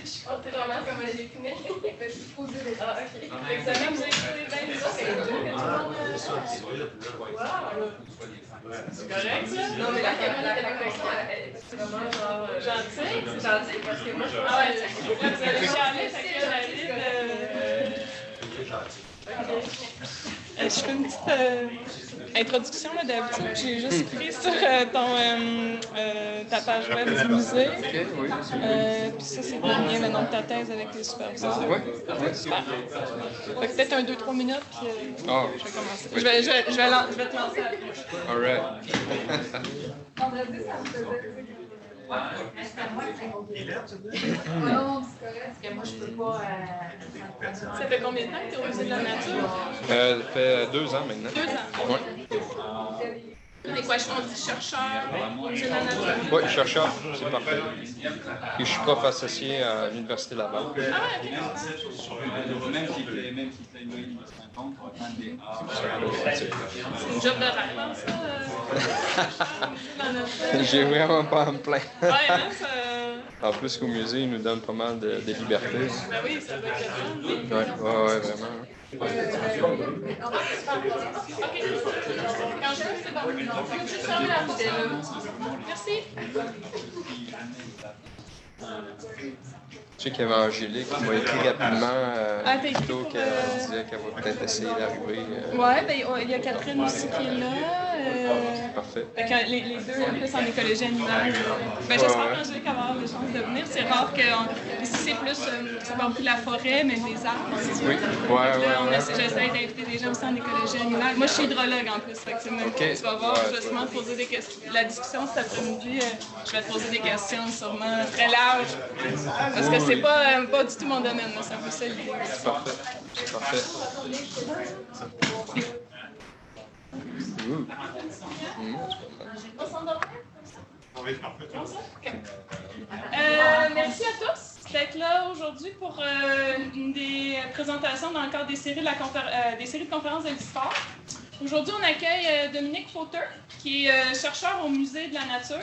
Je suis portée vraiment comme un définé. Je suis posée des Ah, ok. L'examen, vous avez trouvé bien les autres, c'est tout que tout le monde. Wow! C'est correct, ça? Non, mais la connexion, c'est vraiment genre. Gentil? C'est gentil parce que moi, je pense. Ah ouais, là, vous allez chialer, fait que David. Je fais une petite introduction là, d'habitude. J'ai juste pris sur ta page web du musée. OK, oui. Puis ça, c'est le lien maintenant de ta thèse avec les superviseurs. Oui. Super. Fait que peut-être 2-3 minutes, puis je vais commencer. Je vais te lancer après. All right. Vendredi, ça me faisait. Non, c'est correct, parce que moi, je peux pas. Ça fait combien de temps que tu es au musée de la nature? Ça fait 2 ans maintenant. 2 ans. Oui. Et quoi, on dit chercheur au musée de la nature? Oui, chercheur, c'est parfait. Et je suis prof associé à l'Université Laval. Ah ouais, ok. C'est une job de rêve, hein, ça? J'ai vraiment pas à me plaindre. Ouais, hein, ça... En plus qu'au musée, ils nous donnent pas mal de liberté. Ben oui, ça doit être le fun. Oui, vraiment. OK. Quand je veux, c'est bon. Je veux juste fermer la porte. Merci. Tu sais qu'il y avait Angélique qui m'a écrit rapidement Ah, t'as écrit plutôt pour, qu'elle disait qu'elle va peut-être essayer d'arriver. Ouais, ben il y a Catherine aussi qui est là. Parfait. Fait que les deux, en plus, en écologie animale. Ben, j'espère qu'Angélique va avoir des chances de venir. C'est rare que ici, c'est plus, ça parle plus de la forêt, mais des arbres. Oui, J'essaie d'inviter des gens aussi en écologie animale. Moi, je suis hydrologue en plus. Fait que tu vas voir, je vais sûrement te poser des questions. La discussion cet après-midi, je vais te poser des questions sûrement très larges. Parce que c'est pas du tout mon domaine, c'est un peu ça l'idée. C'est parfait. C'est parfait. Merci à tous d'être là aujourd'hui pour une des présentations dans le cadre des séries de conférences de l'histoire. Aujourd'hui, on accueille Dominique Fauteur, qui est chercheur au Musée de la Nature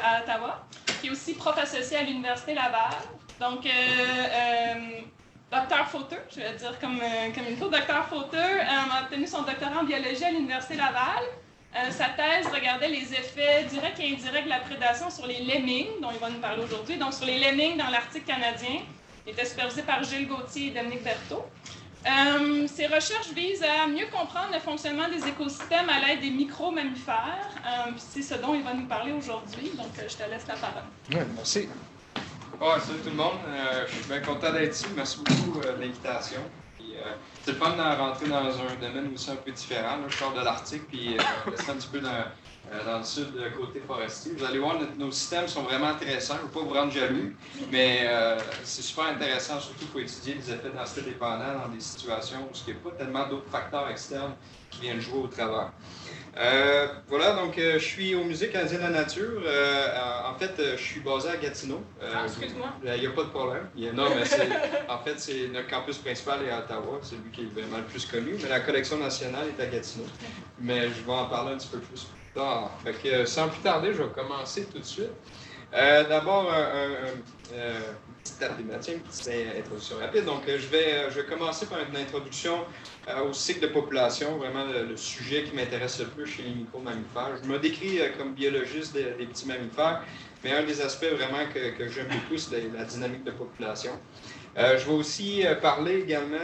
à Ottawa, qui est aussi prof associé à l'Université Laval. Donc, Dr Fauteur, je vais dire comme il faut, Dr Fauteur a obtenu son doctorat en biologie à l'Université Laval. Sa thèse regardait les effets directs et indirects de la prédation sur les lemmings, dont il va nous parler aujourd'hui, donc sur les lemmings dans l'Arctique canadien. Il était supervisé par Gilles Gauthier et Dominique Berthaud. Ces recherches visent à mieux comprendre le fonctionnement des écosystèmes à l'aide des micro-mammifères. C'est ce dont il va nous parler aujourd'hui, donc je te laisse la parole. Oui, merci. Salut tout le monde. Je suis bien content d'être ici. Merci beaucoup de l'invitation. C'est le fun de rentrer dans un domaine aussi un peu différent. Là, je sors de l'Arctique puis rester un petit peu dans le sud, côté forestier. Vous allez voir, nos systèmes sont vraiment intéressants. Je ne veux pas vous rendre jaloux, mais c'est super intéressant, surtout pour étudier les effets densité dépendants dans des situations où il n'y a pas tellement d'autres facteurs externes qui viennent jouer au travers. Voilà, donc je suis au Musée canadien de la nature. En fait, je suis basé à Gatineau. Excuse-moi. Il n'y a pas de problème. Non, mais en fait, c'est notre campus principal est à Ottawa. C'est lui qui est vraiment le plus connu. Mais la collection nationale est à Gatineau. Mais je vais en parler un petit peu plus tard. Fait que, sans plus tarder, je vais commencer tout de suite. D'abord, une petite introduction rapide. Donc, je vais commencer par une introduction au cycle de population, vraiment le sujet qui m'intéresse le plus chez les micro-mammifères. Je me décris comme biologiste des petits mammifères, mais un des aspects vraiment que j'aime beaucoup, c'est la dynamique de population. Je vais aussi parler également,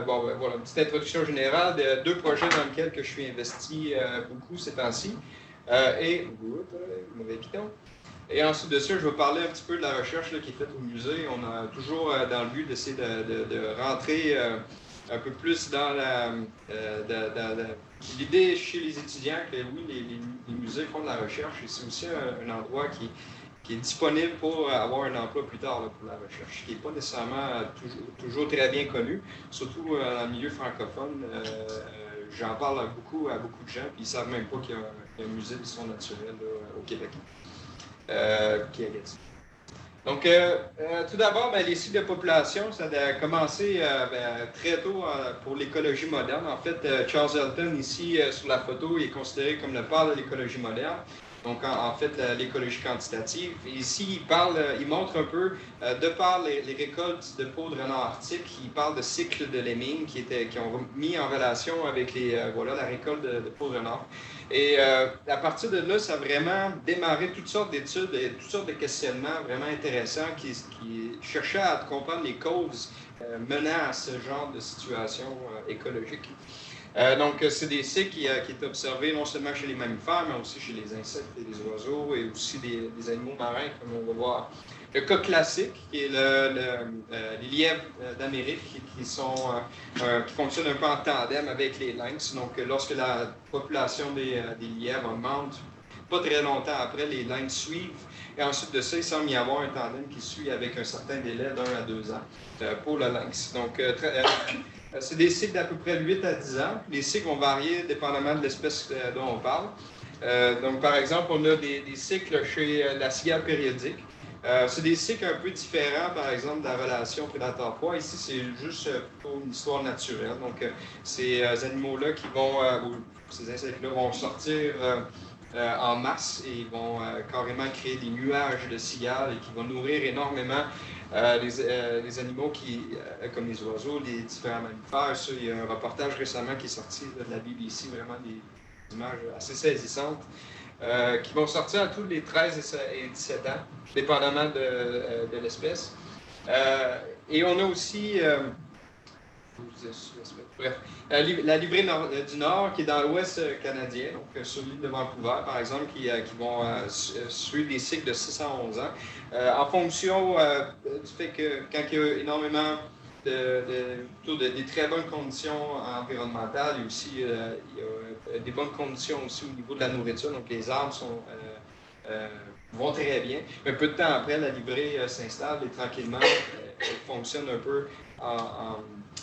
voilà, une petite introduction générale de 2 projets dans lesquels je suis investi beaucoup ces temps-ci. Et ensuite de ça, je vais parler un petit peu de la recherche là, qui est faite au musée. On a toujours dans le but d'essayer de rentrer un peu plus dans l'idée chez les étudiants que oui, les musées font de la recherche et c'est aussi un endroit qui est disponible pour avoir un emploi plus tard là, pour la recherche, qui n'est pas nécessairement toujours très bien connu, surtout dans le milieu francophone. J'en parle à beaucoup de gens, puis ils ne savent même pas qu'il y a un musée d'histoire naturelle là, au Québec. Qui est à Gatineau. Donc, tout d'abord, les cycles de population, ça a commencé très tôt pour l'écologie moderne. En fait, Charles Elton, ici, sur la photo, il est considéré comme le père de l'écologie moderne. Donc, en fait, l'écologie quantitative. Et ici, il montre un peu, de par les récoltes de peau de renard arctique, il parle de cycle de lemming qui ont mis en relation avec la récolte de peau de renard. Et à partir de là, ça a vraiment démarré toutes sortes d'études et toutes sortes de questionnements vraiment intéressants qui cherchaient à comprendre les causes menant à ce genre de situation écologique. Donc, c'est des cycles qui est observé non seulement chez les mammifères, mais aussi chez les insectes et les oiseaux, et aussi des animaux marins, comme on va voir. Le cas classique, qui est les lièvres d'Amérique, qui fonctionnent un peu en tandem avec les lynx. Donc, lorsque la population des lièvres augmente, pas très longtemps après, les lynx suivent. Et ensuite de ça, il semble y avoir un tandem qui suit avec un certain délai d'1 à 2 ans pour le lynx. Donc, c'est des cycles d'à peu près 8 à 10 ans. Les cycles vont varier dépendamment de l'espèce dont on parle. Donc, par exemple, on a des cycles chez la cigale périodique. C'est des cycles un peu différents, par exemple, de la relation prédateur-proie. Ici, c'est juste pour une histoire naturelle. Donc, ces animaux-là ces insectes-là vont sortir en masse et ils vont carrément créer des nuages de cigales et qui vont nourrir énormément les animaux comme les oiseaux, les différents mammifères. Ça, il y a un reportage récemment qui est sorti de la BBC, vraiment des images assez saisissantes, qui vont sortir à tous les 13 et 17 ans, dépendamment de l'espèce. Et on a aussi... bref, la livrée du Nord, qui est dans l'ouest canadien, donc sur l'île de Vancouver, par exemple, qui vont suivre des cycles de 6 à 11 ans, en fonction du fait que quand il y a énormément des très bonnes conditions environnementales, et aussi il y a des bonnes conditions aussi au niveau de la nourriture, donc les arbres vont très bien. Mais peu de temps après, la livrée s'installe et tranquillement, elle fonctionne un peu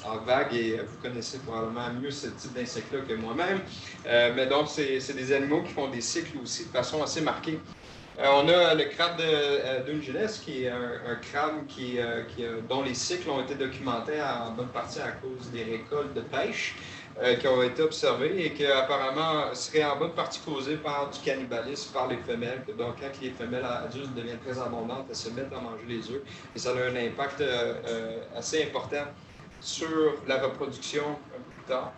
en vague, et vous connaissez probablement mieux ce type d'insectes-là que moi-même. Mais donc, c'est des animaux qui font des cycles aussi de façon assez marquée. On a le crabe d'Ungeness, qui est un crabe dont les cycles ont été documentés en bonne partie à cause des récoltes de pêche qui ont été observées et qui apparemment seraient en bonne partie causées par du cannibalisme par les femelles. Donc, quand les femelles adultes deviennent très abondantes, elles se mettent à manger les œufs et ça a un impact assez important sur la reproduction un peu plus tard.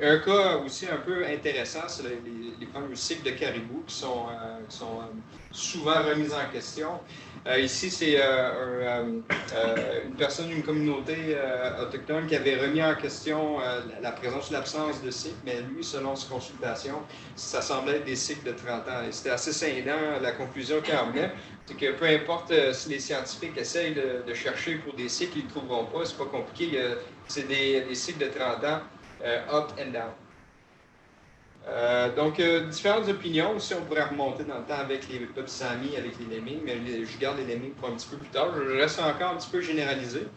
Un cas aussi un peu intéressant, c'est les fameux cycles de caribou qui sont souvent remis en question. Ici, c'est une communauté autochtone qui avait remis en question la présence ou l'absence de cycles, mais lui, selon ses consultations, ça semblait être des cycles de 30 ans. Et c'était assez cinglant, la conclusion qu'il en venait, c'est que peu importe si les scientifiques essayent de chercher pour des cycles, ils ne trouveront pas, c'est pas compliqué, c'est des cycles de 30 ans. Up and down. Donc, différentes opinions. Aussi, on pourrait remonter dans le temps avec les peuples samis, avec les lemmings, mais je garde les lemmings pour un petit peu plus tard. Je reste encore un petit peu généralisé.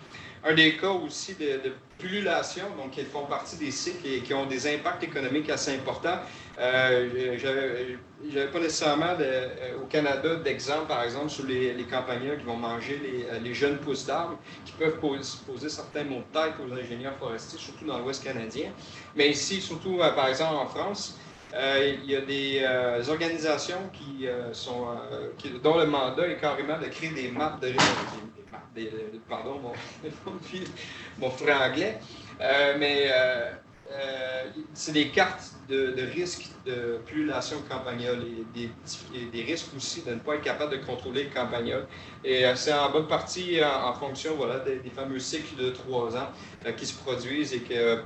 Un des cas aussi de pullulation, donc qui font partie des cycles et qui ont des impacts économiques assez importants. J'avais pas nécessairement au Canada d'exemple, par exemple, sur les campagnards qui vont manger les jeunes pousses d'arbres, qui peuvent poser certains maux de tête aux ingénieurs forestiers, surtout dans l'Ouest canadien. Mais ici, surtout, par exemple, en France, il y a des organisations dont le mandat est carrément de créer des maps de pardon, mon franglais, c'est des cartes de risque de pullulation campagnole et des risques aussi de ne pas être capable de contrôler le campagnol. Et c'est en bonne partie en fonction des fameux cycles de 3 ans qui se produisent et que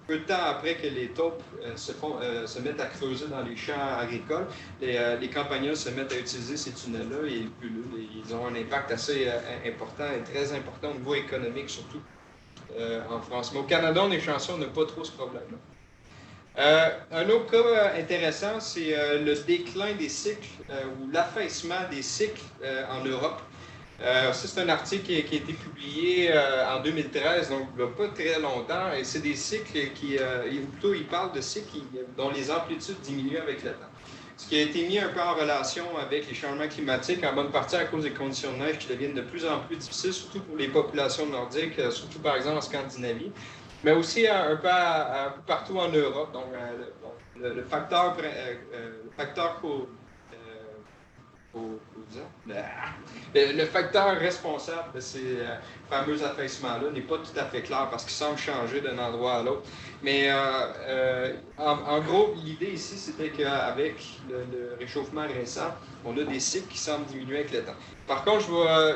peu de temps après que les taupes se mettent à creuser dans les champs agricoles, les campagnols se mettent à utiliser ces tunnels-là et ils pullulent. Ils ont un impact assez important et très important au niveau économique surtout. En France. Mais au Canada, on est chanceux, on n'a pas trop ce problème-là. Un autre cas intéressant, c'est le déclin des cycles ou l'affaissement des cycles en Europe. Ça, c'est un article qui a été publié en 2013, donc il n'y a pas très longtemps, et c'est des cycles ou plutôt il parle de cycles dont les amplitudes diminuent avec le temps. Ce qui a été mis un peu en relation avec les changements climatiques, en bonne partie à cause des conditions de neige qui deviennent de plus en plus difficiles, surtout pour les populations nordiques, surtout par exemple en Scandinavie, mais aussi un peu partout en Europe. Donc, le facteur Le facteur responsable de ces fameux affaissements-là n'est pas tout à fait clair parce qu'ils semblent changer d'un endroit à l'autre. Mais en gros, l'idée ici, c'était qu'avec le réchauffement récent, on a des cycles qui semblent diminuer avec le temps. Par contre,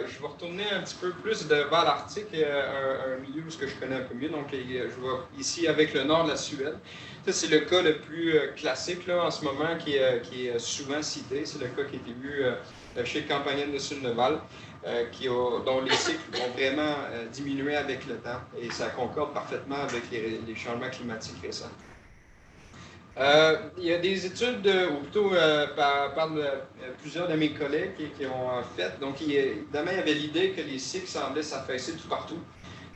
je vais retourner un petit peu plus vers l'Arctique, un milieu où je connais un peu mieux. Donc, je vois ici avec le nord de la Suède. Ça, c'est le cas le plus classique là, en ce moment qui est souvent cité. C'est le cas qui a été vu chez Campagnol de Sulneval, dont les cycles vont vraiment diminuer avec le temps. Et ça concorde parfaitement avec les changements climatiques récents. Il y a des études, ou plutôt par plusieurs de mes collègues qui ont fait. Donc, évidemment, il y avait l'idée que les cycles semblaient s'affaisser tout partout.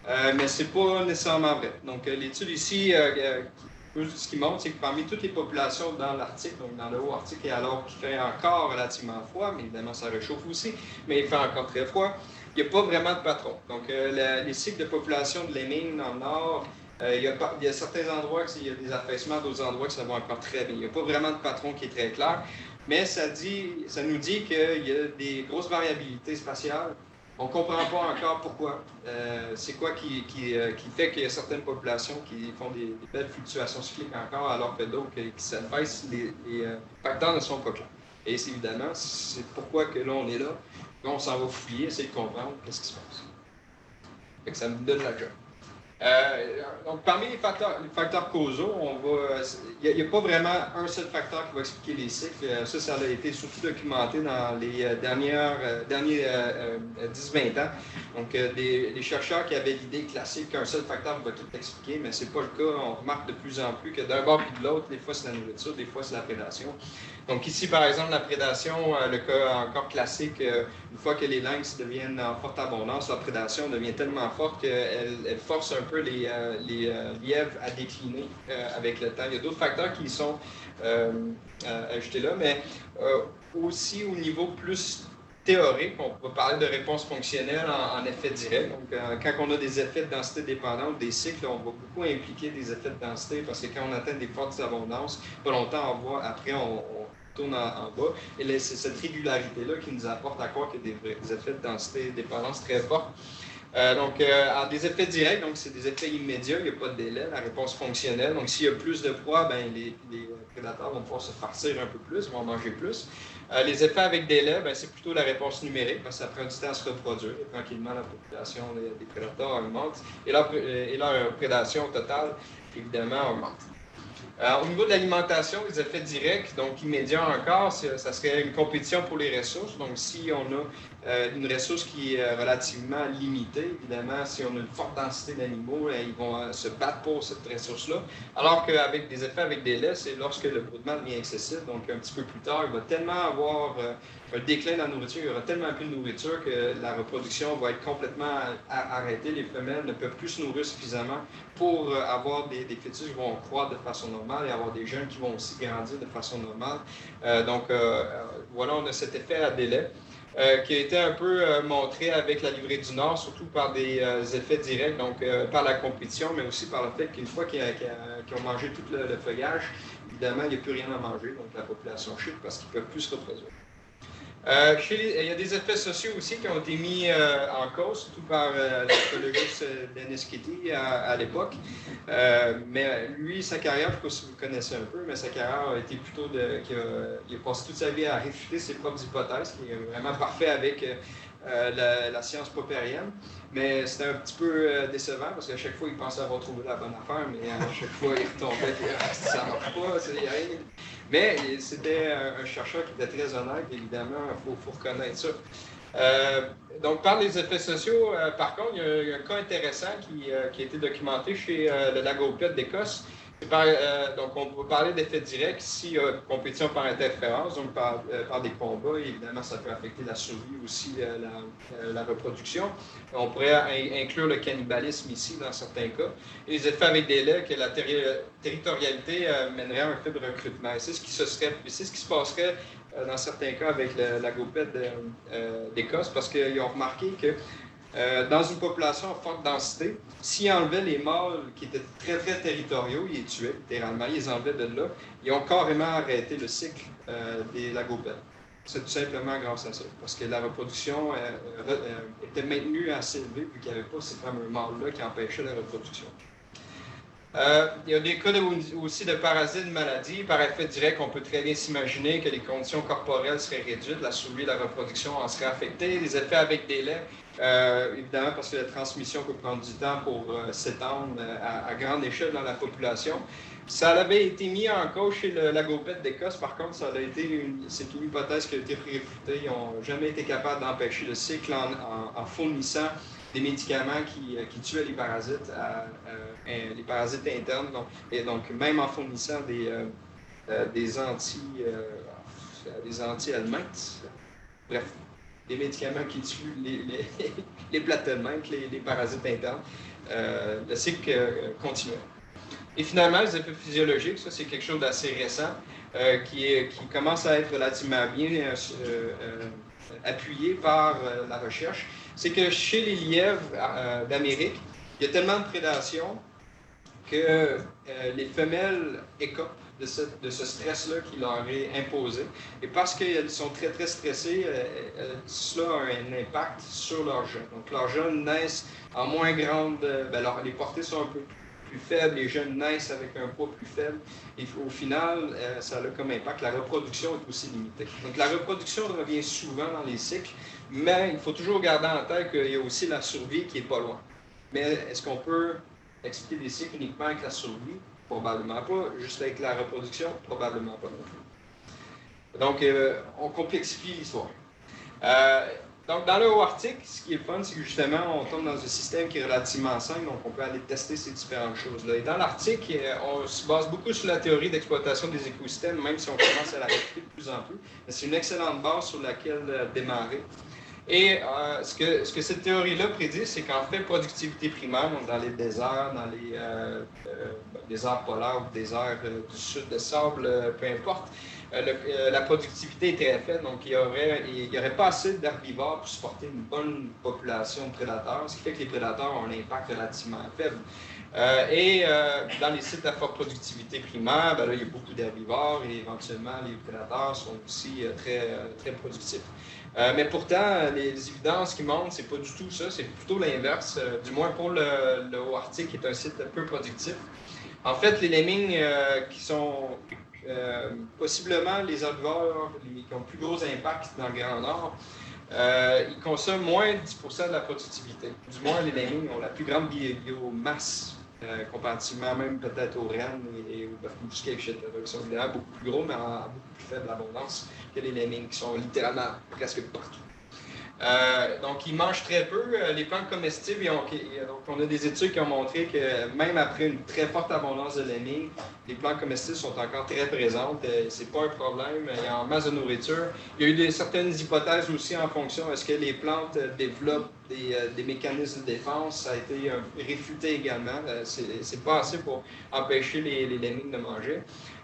Mais ce n'est pas nécessairement vrai. Donc, l'étude ici, ce qui montre, c'est que parmi toutes les populations dans l'Arctique, donc dans le Haut-Arctique, et alors qu'il fait encore relativement froid, mais évidemment ça réchauffe aussi, mais il fait encore très froid, il n'y a pas vraiment de patron. Donc les cycles de population de lemmings dans le nord, il y a certains endroits qu'il y a des affaissements, d'autres endroits que ça va encore très bien. Il n'y a pas vraiment de patron qui est très clair, mais ça nous dit qu'il y a des grosses variabilités spatiales. On ne comprend pas encore pourquoi. C'est quoi qui fait qu'il y a certaines populations qui font des belles fluctuations cycliques encore, alors que d'autres qui s'affaissent, les facteurs ne sont pas clairs. Et évidemment, c'est pourquoi que là, on est là. Là, on s'en va fouiller, essayer de comprendre qu'est-ce qui se passe. Fait que ça me donne la job. Donc, parmi les facteurs causaux, il n'y a pas vraiment un seul facteur qui va expliquer les cycles. Ça a été surtout documenté dans les derniers 10-20 ans. Donc, des chercheurs qui avaient l'idée classique qu'un seul facteur va tout expliquer, mais ce n'est pas le cas. On remarque de plus en plus que d'un bord puis de l'autre, des fois c'est la nourriture, des fois c'est la prédation. Donc ici, par exemple, la prédation, le cas encore classique, une fois que les lynx deviennent en forte abondance, la prédation devient tellement forte qu'elle force un peu les lièvres à décliner avec le temps. Il y a d'autres facteurs qui sont ajoutés là, mais aussi au niveau plus théorique, on peut parler de réponse fonctionnelle en effet direct. Donc, quand on a des effets de densité dépendante des cycles, on va beaucoup impliquer des effets de densité parce que quand on atteint des fortes abondances, pas longtemps après, on tourne en bas. Et c'est cette régularité-là qui nous apporte à croire qu'il y a des effets de densité dépendance très forts. Des effets directs, donc c'est des effets immédiats, il n'y a pas de délai, la réponse fonctionnelle. Donc, s'il y a plus de proies, les prédateurs vont pouvoir se farcir un peu plus, vont manger plus. Les effets avec délai, c'est plutôt la réponse numérique, parce que ça prend du temps à se reproduire. Et tranquillement, la population des prédateurs augmente et leur prédation totale, évidemment, augmente. Au niveau de l'alimentation, les effets directs, donc immédiats encore, ça serait une compétition pour les ressources. Donc, si on a une ressource qui est relativement limitée, évidemment, si on a une forte densité d'animaux, ils vont se battre pour cette ressource-là. Alors qu'avec des effets avec des laits, c'est lorsque le broutement devient excessif, donc un petit peu plus tard, il va tellement avoir un déclin de la nourriture, il y aura tellement plus de nourriture que la reproduction va être complètement arrêtée. Les femelles ne peuvent plus se nourrir suffisamment pour avoir des fœtus qui vont croître de façon normale et avoir des jeunes qui vont aussi grandir de façon normale. Voilà, on a cet effet à délai. Qui a été un peu montré avec la livrée du Nord, surtout par des effets directs, donc par la compétition, mais aussi par le fait qu'une fois qu'ils ont mangé tout le feuillage, évidemment, il n'y a plus rien à manger, donc la population chute parce qu'ils ne peuvent plus se reproduire. Il y a des effets sociaux aussi qui ont été mis en cause, surtout par l'écologiste Dennis Kitty à l'époque. Mais lui, sa carrière, je ne sais pas si vous le connaissez un peu, mais sa carrière a été plutôt il a passé toute sa vie à réfuter ses propres hypothèses, qui est vraiment parfait avec la science poppérienne. Mais c'était un petit peu décevant parce qu'à chaque fois, il pensait avoir trouvé la bonne affaire, mais à chaque fois, il retombait et ça ne marche pas, il n'y a rien. Mais c'était un chercheur qui était très honnête, évidemment, il faut reconnaître ça. Donc, par les effets sociaux, par contre, il y a un cas intéressant qui a été documenté chez le Lagopède d'Écosse. Donc, on peut parler d'effets directs s'il y a compétition par interférence, donc par des combats. Évidemment, ça peut affecter la survie aussi, la reproduction. On pourrait inclure le cannibalisme ici, dans certains cas. Et les effets avec des laits, que la territorialité mènerait à un faible recrutement. C'est ce qui se passerait dans certains cas avec la Lagopède d'Écosse, parce qu'ils ont remarqué que dans une population à forte densité, s'ils enlevaient les mâles qui étaient très, très territoriaux, ils les tuaient littéralement, ils les enlevaient de là, ils ont carrément arrêté le cycle des lagopèdes. C'est tout simplement grâce à ça, parce que la reproduction était maintenue assez élevée, vu qu'il n'y avait pas ces fameux mâles-là qui empêchaient la reproduction. Il y a des cas aussi de parasites de maladies. Par effet direct, on peut très bien s'imaginer que les conditions corporelles seraient réduites, la survie et la reproduction en seraient affectées. Les effets avec délai, évidemment parce que la transmission peut prendre du temps pour s'étendre à grande échelle dans la population. Ça avait été mis en cause chez la gaupette d'Écosse, par contre, c'est une hypothèse qui a été réfutée. Ils n'ont jamais été capables d'empêcher le cycle en fournissant des médicaments qui tuaient les parasites internes, donc même en fournissant des anti-helminthes, bref, des médicaments qui tuent les plates-helminthes, les parasites internes, le cycle continuait. Et finalement, les effets physiologiques, ça c'est quelque chose d'assez récent, qui commence à être relativement bien appuyé par la recherche. C'est que chez les lièvres d'Amérique, il y a tellement de prédation que les femelles écopent de ce stress-là qui leur est imposé. Et parce qu'elles sont très, très stressées, cela a un impact sur leurs jeunes. Donc, leurs jeunes naissent en moins grande... les portées sont un peu plus faibles, les jeunes naissent avec un poids plus faible. Et au final, ça a comme impact. La reproduction est aussi limitée. Donc, la reproduction revient souvent dans les cycles, mais il faut toujours garder en tête qu'il y a aussi la survie qui n'est pas loin. Mais est-ce qu'on peut expliquer des cycles uniquement avec la survie? Probablement pas. Juste avec la reproduction? Probablement pas non plus. Donc, on complexifie l'histoire. Donc, dans le haut Arctique, ce qui est fun, c'est que justement, on tombe dans un système qui est relativement simple, donc on peut aller tester ces différentes choses-là. Et dans l'Arctique, on se base beaucoup sur la théorie d'exploitation des écosystèmes, même si on commence à la répéter de plus en plus. Mais c'est une excellente base sur laquelle démarrer. Et ce que cette théorie-là prédit, c'est qu'en fait, productivité primaire, donc dans les déserts, dans les déserts polaires ou déserts du sud de sable, peu importe, la productivité est très faible, donc il n'y aurait pas assez d'herbivores pour supporter une bonne population de prédateurs, ce qui fait que les prédateurs ont un impact relativement faible. Dans les sites à forte productivité primaire, là, il y a beaucoup d'herbivores et éventuellement les prédateurs sont aussi très, très productifs. Mais pourtant, les évidences qui montrent, c'est pas du tout ça, c'est plutôt l'inverse, du moins pour le haut Arctique, qui est un site peu productif. En fait, les lemmings qui sont possiblement les herbivores qui ont le plus gros impact dans le Grand Nord, ils consomment moins de 10% de la productivité. Du moins, les lemmings ont la plus grande biomasse, comparativement même peut-être aux rennes et aux bœufs musqués, etc., qui sont évidemment beaucoup plus gros, mais en beaucoup plus faible abondance que les lemmings, qui sont littéralement presque partout. Donc, ils mangent très peu. Les plantes comestibles, donc on a des études qui ont montré que même après une très forte abondance de lemmings, les plantes comestibles sont encore très présentes. C'est pas un problème. Il y a en masse de nourriture. Il y a eu certaines hypothèses aussi en fonction. Est-ce que les plantes développent des mécanismes de défense? Ça a été réfuté également. C'est pas assez pour empêcher les lemmings de manger.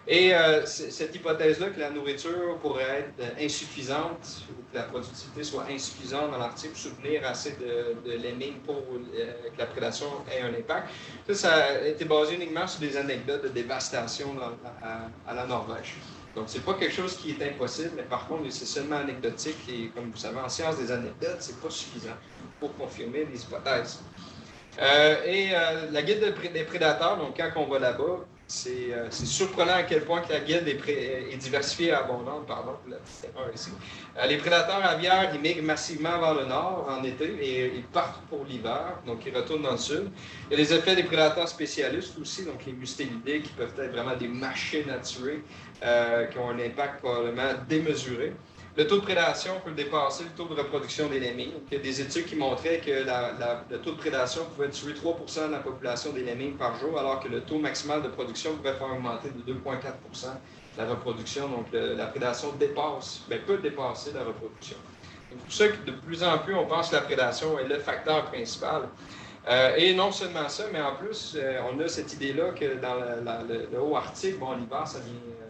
Et cette hypothèse-là que la nourriture pourrait être insuffisante, ou que la productivité soit insuffisante dans l'Arctique pour soutenir assez de lemmings pour que la prédation ait un impact, ça a été basé uniquement sur des anecdotes de dévastation à la Norvège. Donc, c'est pas quelque chose qui est impossible, mais par contre, c'est seulement anecdotique et comme vous savez, en science des anecdotes, c'est pas suffisant pour confirmer les hypothèses. La guilde des prédateurs, donc quand on va là-bas, c'est surprenant à quel point que la guilde est diversifiée et abondante. Les prédateurs aviaires, ils migrent massivement vers le nord en été et ils partent pour l'hiver, donc ils retournent dans le sud. Il y a les effets des prédateurs spécialistes aussi, donc les mustélidés qui peuvent être vraiment des machines à tuer, qui ont un impact probablement démesuré. Le taux de prédation peut dépasser le taux de reproduction des lemmings. Donc, il y a des études qui montraient que le taux de prédation pouvait tuer 3% de la population des lemmings par jour, alors que le taux maximal de production pouvait faire augmenter de 2,4% la reproduction. Donc, la prédation peut dépasser la reproduction. C'est pour ça que de plus en plus, on pense que la prédation est le facteur principal. Et non seulement ça, mais en plus, on a cette idée-là que dans le haut Arctique, l'hiver,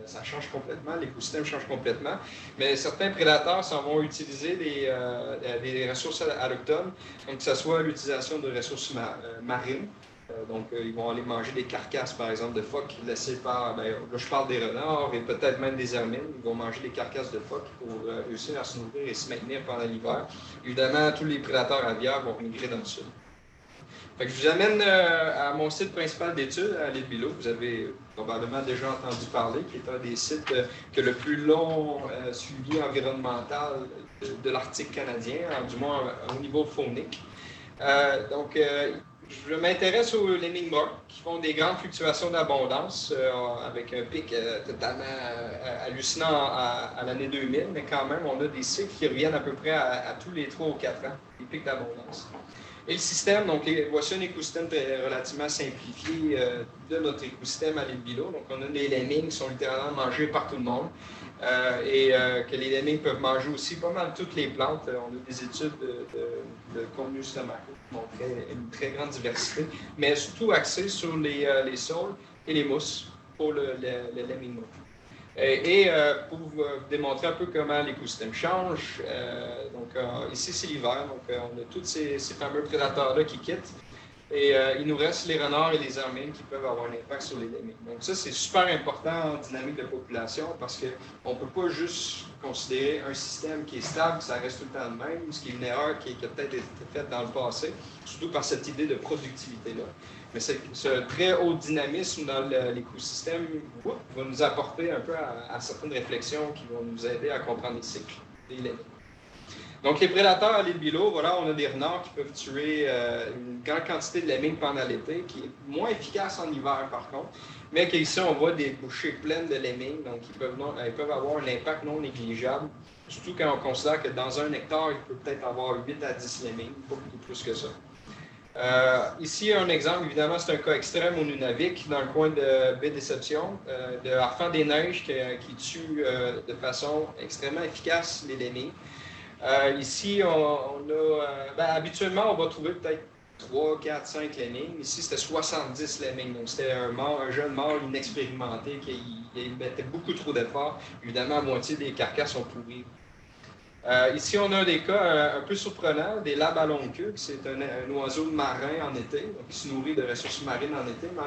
ça change complètement, l'écosystème change complètement, mais certains prédateurs s'en vont utiliser des ressources autochtones, donc que ce soit l'utilisation de ressources marines, Ils vont aller manger des carcasses, par exemple, de phoques laissées par, là, je parle des renards et peut-être même des hermines. Ils vont manger des carcasses de phoques pour réussir à se nourrir et se maintenir pendant l'hiver. Évidemment, tous les prédateurs aviaires vont migrer dans le sud. Fait que je vous amène à mon site principal d'études, à l'île Bilot. Vous avez probablement déjà entendu parler, qui est un des sites qui a le plus long suivi environnemental de l'Arctique canadien, du moins au niveau faunique. Je m'intéresse aux lemmings-morts qui font des grandes fluctuations d'abondance avec un pic totalement hallucinant à l'année 2000, mais quand même, on a des cycles qui reviennent à peu près à tous les 3 ou 4 ans, des pics d'abondance. Et le système, voici un écosystème relativement simplifié de notre écosystème à l'île Bilot. Donc, on a des lemmings qui sont littéralement mangés par tout le monde que les lemmings peuvent manger aussi pas mal toutes les plantes. On a des études de contenu stomacaux qui montraient une très grande diversité, mais surtout axées sur les saules et les mousses pour le lemming mort. Pour vous démontrer un peu comment l'écosystème change, ici c'est l'hiver, on a tous ces fameux prédateurs-là qui quittent, et il nous reste les renards et les hermines qui peuvent avoir un impact sur les lemmings. Donc ça, c'est super important en dynamique de population parce qu'on ne peut pas juste considérer un système qui est stable, ça reste tout le temps le même, ce qui est une erreur qui a peut-être été faite dans le passé, surtout par cette idée de productivité-là. Mais ce très haut dynamisme dans l'écosystème va nous apporter un peu à certaines réflexions qui vont nous aider à comprendre les cycles des lemmings. Donc, les prédateurs à l'île Bilot, voilà, on a des renards qui peuvent tuer une grande quantité de lemmings pendant l'été, qui est moins efficace en hiver par contre, mais qu'ici on voit des bouchées pleines de lemmings, donc ils peuvent avoir un impact non négligeable, surtout quand on considère que dans un hectare, il peut peut-être avoir 8 à 10 lemmings, pas beaucoup plus que ça. Ici, un exemple, évidemment, c'est un cas extrême au Nunavik, dans le coin de Baie-Déception, de Harfang des Neiges qui tue de façon extrêmement efficace les lemmings. Ici, habituellement, on va trouver peut-être 3, 4, 5 lemmings. Ici, c'était 70 lemmings. Donc, c'était un jeune mâle inexpérimenté qui mettait beaucoup trop d'efforts. Évidemment, la moitié des carcasses sont pourries. Ici, on a des cas un peu surprenants, des labs à longue queue. C'est un oiseau marin en été, donc qui se nourrit de ressources marines en été, mais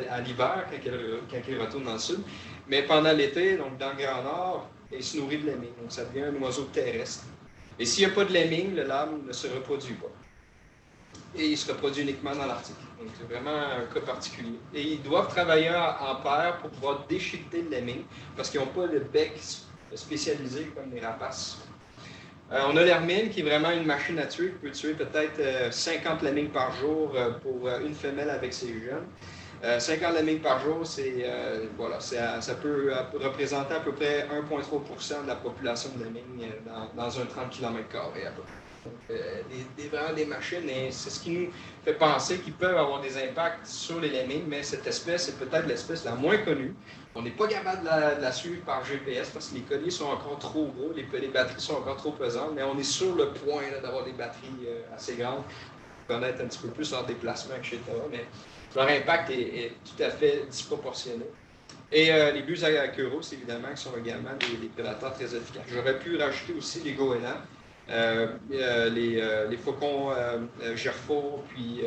à l'hiver, quand il retourne dans le sud. Mais pendant l'été, donc dans le Grand Nord, il se nourrit de lemmings. Donc, ça devient un oiseau terrestre. Et s'il n'y a pas de lemmings, le lame ne se reproduit pas. Et il se reproduit uniquement dans l'Arctique. Donc, c'est vraiment un cas particulier. Et ils doivent travailler en paire pour pouvoir déchiqueter le lemming, parce qu'ils n'ont pas le bec spécialisé comme les rapaces. On a l'hermine qui est vraiment une machine à tuer, qui peut tuer peut-être 50 lemmings par jour pour une femelle avec ses jeunes. 50 lemmings par jour, ça peut représenter à peu près 1,3% de la population de lemmings dans un 30 km² à peu près. Donc, vraiment des machines, et c'est ce qui nous fait penser qu'ils peuvent avoir des impacts sur les lemmings, mais cette espèce est peut-être l'espèce la moins connue. On n'est pas capable de la suivre par GPS parce que les colliers sont encore trop gros, les batteries sont encore trop pesantes, mais on est sur le point d'avoir des batteries assez grandes pour connaître un petit peu plus leur déplacement, etc. Mais leur impact est tout à fait disproportionné. Et les buses à queue rousse, évidemment, qui sont également des prédateurs très efficaces. J'aurais pu rajouter aussi les goélands, les faucons gerfaux, puis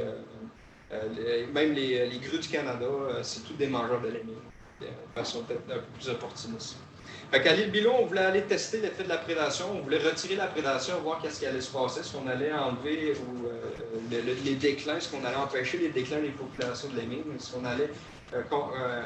même les grues du Canada, c'est tous des mangeurs de lemmings, de façon peut-être un peu plus opportuniste. Fait qu'à l'île Bilot, on voulait aller tester l'effet de la prédation, on voulait retirer la prédation, voir qu'est-ce qui allait se passer, est-ce qu'on allait enlever les déclins, est-ce qu'on allait empêcher les déclins des populations de lemmings, est-ce qu'on allait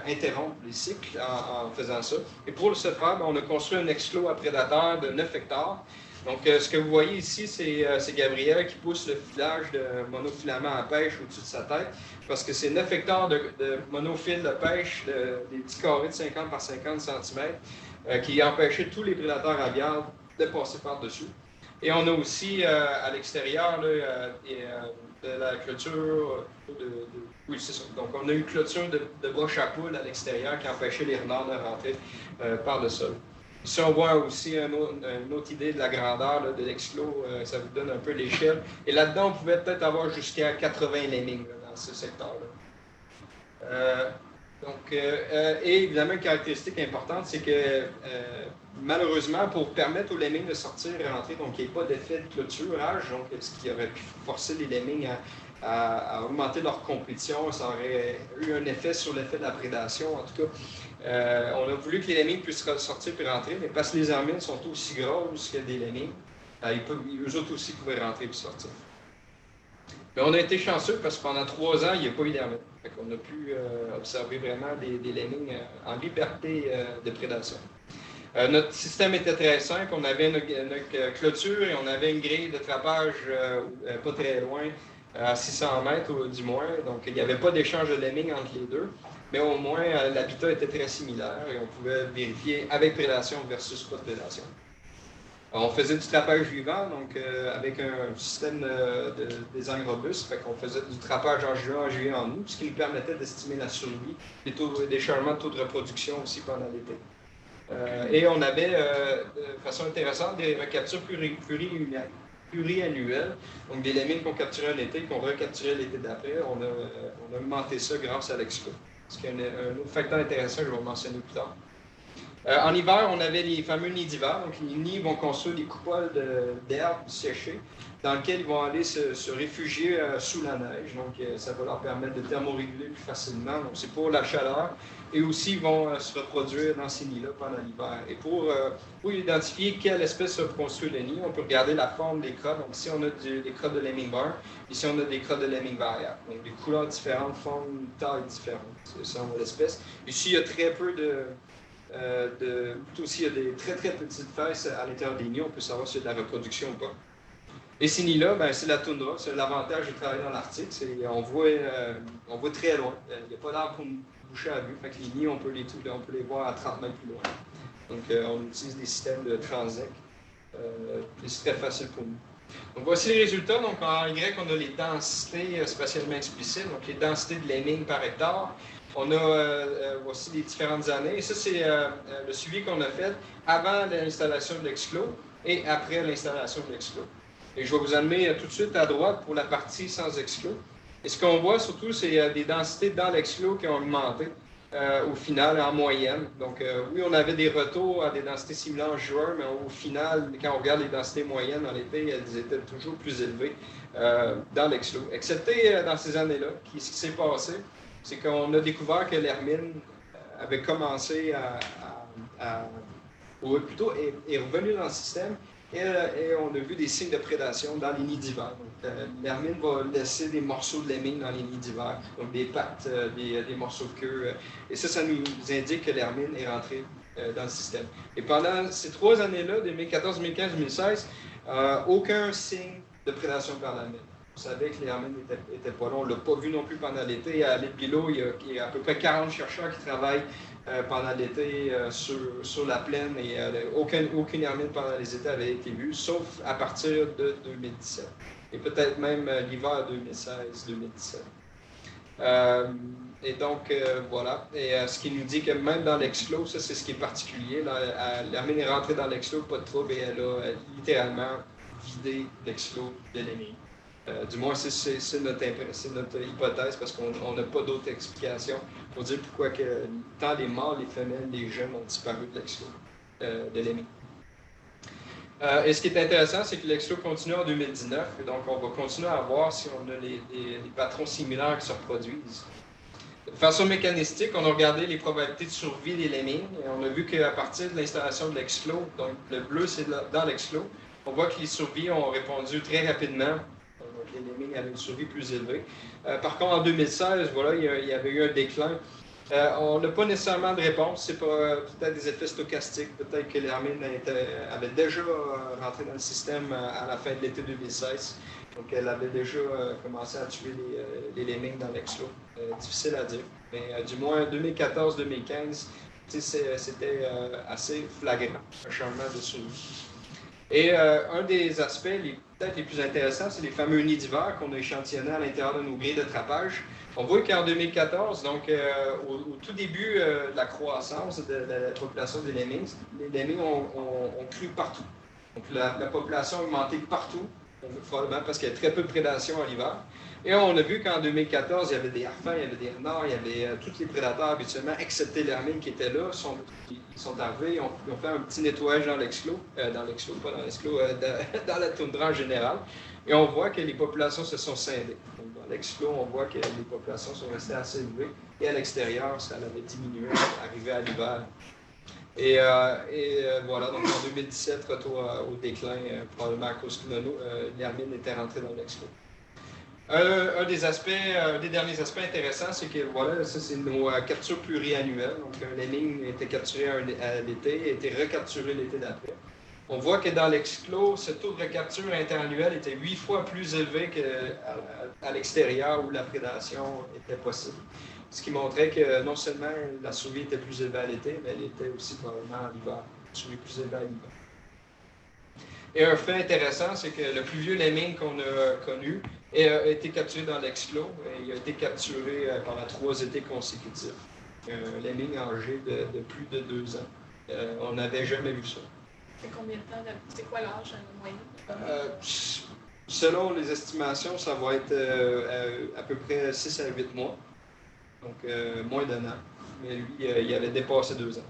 interrompre les cycles en faisant ça. Et pour ce faire, on a construit un exclos à prédateurs de 9 hectares. Donc, ce que vous voyez ici, c'est Gabriel qui pousse le filage de monofilament à pêche au-dessus de sa tête, parce que c'est 9 hectares de monofil de pêche, des petits carrés de 50 par 50 cm, qui empêchaient tous les prédateurs aviaires de passer par-dessus. Et on a aussi à l'extérieur de la clôture oui, c'est ça. Donc, on a une clôture de broche à poule à l'extérieur qui empêchait les renards de rentrer par le sol. Ici, on voit aussi une autre idée de la grandeur de l'exclos, ça vous donne un peu l'échelle. Et là-dedans, on pouvait peut-être avoir jusqu'à 80 lemmings dans ce secteur-là. Et évidemment, une caractéristique importante, c'est que malheureusement, pour permettre aux lemmings de sortir et rentrer, donc il n'y ait pas d'effet de clôturage, donc ce qui aurait pu forcer les lemmings à augmenter leur compétition, ça aurait eu un effet sur l'effet de la prédation. En tout cas, on a voulu que les lemmings puissent sortir et rentrer, mais parce que les hermines sont aussi grosses que des lemmings, eux autres aussi pouvaient rentrer et sortir. Mais on a été chanceux parce que pendant 3 ans, il n'y a pas eu d'hermine. On a pu observer vraiment des lemmings en liberté de prédation. Notre système était très simple. On avait une clôture et on avait une grille de trapage pas très loin, à 600 mètres du moins. Donc, il n'y avait pas d'échange de lemmings entre les deux. Mais au moins, l'habitat était très similaire et on pouvait vérifier avec prédation versus pas de prédation. Alors, on faisait du trapage vivant, donc avec un système de design robuste. Fait qu'on faisait du trapage en juillet, en août, ce qui nous permettait d'estimer la survie, des changements de taux de reproduction aussi pendant l'été. Et on avait, de façon intéressante, des recaptures pluriannuelles, donc des lemmings qu'on capturait en été, qu'on recapturait l'été d'après. On a augmenté ça grâce à l'exclos. Ce qui est un autre facteur intéressant que je vais mentionner plus tard. En hiver, on avait les fameux nids d'hiver. Donc, les nids vont construire des coupoles d'herbes séchées dans lesquelles ils vont aller se réfugier sous la neige. Donc, ça va leur permettre de thermoréguler plus facilement. Donc, c'est pour la chaleur. Et aussi, ils vont se reproduire dans ces nids-là pendant l'hiver. Et pour identifier quelle espèce va construire le nid, on peut regarder la forme des crottes. Donc, ici, on a des crottes de lemming brun. Ici, on a des crottes de lemming variables. Donc, des couleurs différentes, formes, tailles différentes. C'est selon l'espèce. Ici, il y a très peu plutôt aussi, il y a des très très petites feuilles à l'intérieur des nids, on peut savoir si il y a de la reproduction ou pas. Et ces nids-là, ben, c'est la toundra, c'est l'avantage de travailler dans l'Arctique, on voit très loin, il n'y a pas d'arbre pour nous boucher à vue, fait que les nids, on peut les voir à 30 mètres plus loin. Donc on utilise des systèmes de transect, et c'est très facile pour nous. Donc voici les résultats, donc en Y, on a les densités spatialement explicites, donc les densités de lemmings par hectare. On a voici les différentes années. Et ça, c'est le suivi qu'on a fait avant l'installation de l'exclos et après l'installation de l'exclos. Et je vais vous amener tout de suite à droite pour la partie sans exclos. Et ce qu'on voit surtout, c'est des densités dans l'exclos qui ont augmenté au final, en moyenne. Donc, oui, on avait des retours à des densités similaires en juin, mais au final, quand on regarde les densités moyennes dans l'été, elles étaient toujours plus élevées dans l'exclos. Excepté dans ces années-là, ce qui s'est passé, c'est qu'on a découvert que l'hermine avait commencé plutôt est revenue dans le système et on a vu des signes de prédation dans les nids d'hiver. L'hermine va laisser des morceaux de lemming dans les nids d'hiver, donc des pattes, des morceaux de queue. Et ça nous indique que l'hermine est rentrée dans le système. Et pendant ces 3 années-là, 2014, 2015, 2016, aucun signe de prédation par l'hermine. On savait que les hermines n'étaient pas là. On ne l'a pas vu non plus pendant l'été. À l'île Bilo, il y a à peu près 40 chercheurs qui travaillent pendant l'été sur la plaine et aucune hermine pendant les étés avait été vue, sauf à partir de 2017. Et peut-être même l'hiver 2016-2017. Et donc, voilà. Et ce qui nous dit que même dans l'exclos, ça c'est ce qui est particulier. L'hermine est rentrée dans l'exclos, pas de trouble, et elle a littéralement vidé l'exclos de lemming. Du moins, c'est notre hypothèse parce qu'on n'a pas d'autre explication pour dire pourquoi tant les mâles, les femelles, les jeunes ont disparu de l'exclos de lemming. Et ce qui est intéressant, c'est que l'exclos continue en 2019, et donc on va continuer à voir si on a les patrons similaires qui se reproduisent. De façon mécanistique, on a regardé les probabilités de survie des lemmings, et on a vu qu'à partir de l'installation de l'exclos, donc le bleu c'est dans l'exclos, on voit que les survies ont répondu très rapidement. Les lemmings avaient une survie plus élevée. Par contre, en 2016, voilà, il y avait eu un déclin. On n'a pas nécessairement de réponse. C'est peut-être des effets stochastiques. Peut-être que l'hermine avait déjà rentré dans le système à la fin de l'été 2016. Donc, elle avait déjà commencé à tuer les lemmings dans l'exclos. Difficile à dire. Mais du moins, 2014-2015, c'était assez flagrant, un changement de survie. Et un des aspects peut-être les plus intéressants, c'est les fameux nids d'hiver qu'on a échantillonnés à l'intérieur de nos grilles de trapage. On voit qu'en 2014, donc au tout début de la croissance de la population des lemmings, les lemmings ont cru partout. Donc la population a augmenté partout probablement parce qu'il y a très peu de prédation à l'hiver. Et on a vu qu'en 2014, il y avait des harpins, il y avait des renards, il y avait tous les prédateurs habituellement, excepté l'hermine qui était là, ils sont arrivés, ils ont fait un petit nettoyage dans l'exclos, pas dans l'exclos, dans la toundra en général. Et on voit que les populations se sont scindées. Donc, dans l'exclos, on voit que les populations sont restées assez élevées. Et à l'extérieur, ça avait diminué, arrivé à l'hiver. Et voilà, donc en 2017, retour au déclin, probablement à cause que l'hermine était rentrée dans l'exclos. Un des derniers aspects intéressants, c'est que voilà, ça c'est nos captures pluriannuelles. Donc, l'hermine était capturée à l'été et était recapturée l'été d'après. On voit que dans l'exclos, ce taux de recapture interannuel était 8 fois plus élevé qu'à l'extérieur où la prédation était possible. Ce qui montrait que non seulement la survie était plus élevée à l'été, mais elle était aussi probablement à l'hiver. La survie plus élevée à l'hiver. Et un fait intéressant, c'est que le plus vieux lemming qu'on a connu a été capturé dans l'exclos et il a été capturé pendant 3 étés consécutifs. Un lemming âgé de plus de 2 ans. On n'avait jamais vu ça. C'est combien de temps? C'est quoi l'âge en moyenne? Selon les estimations, ça va être à peu près 6 à 8 mois. Donc moins d'un an. Mais lui, il avait dépassé 2 ans.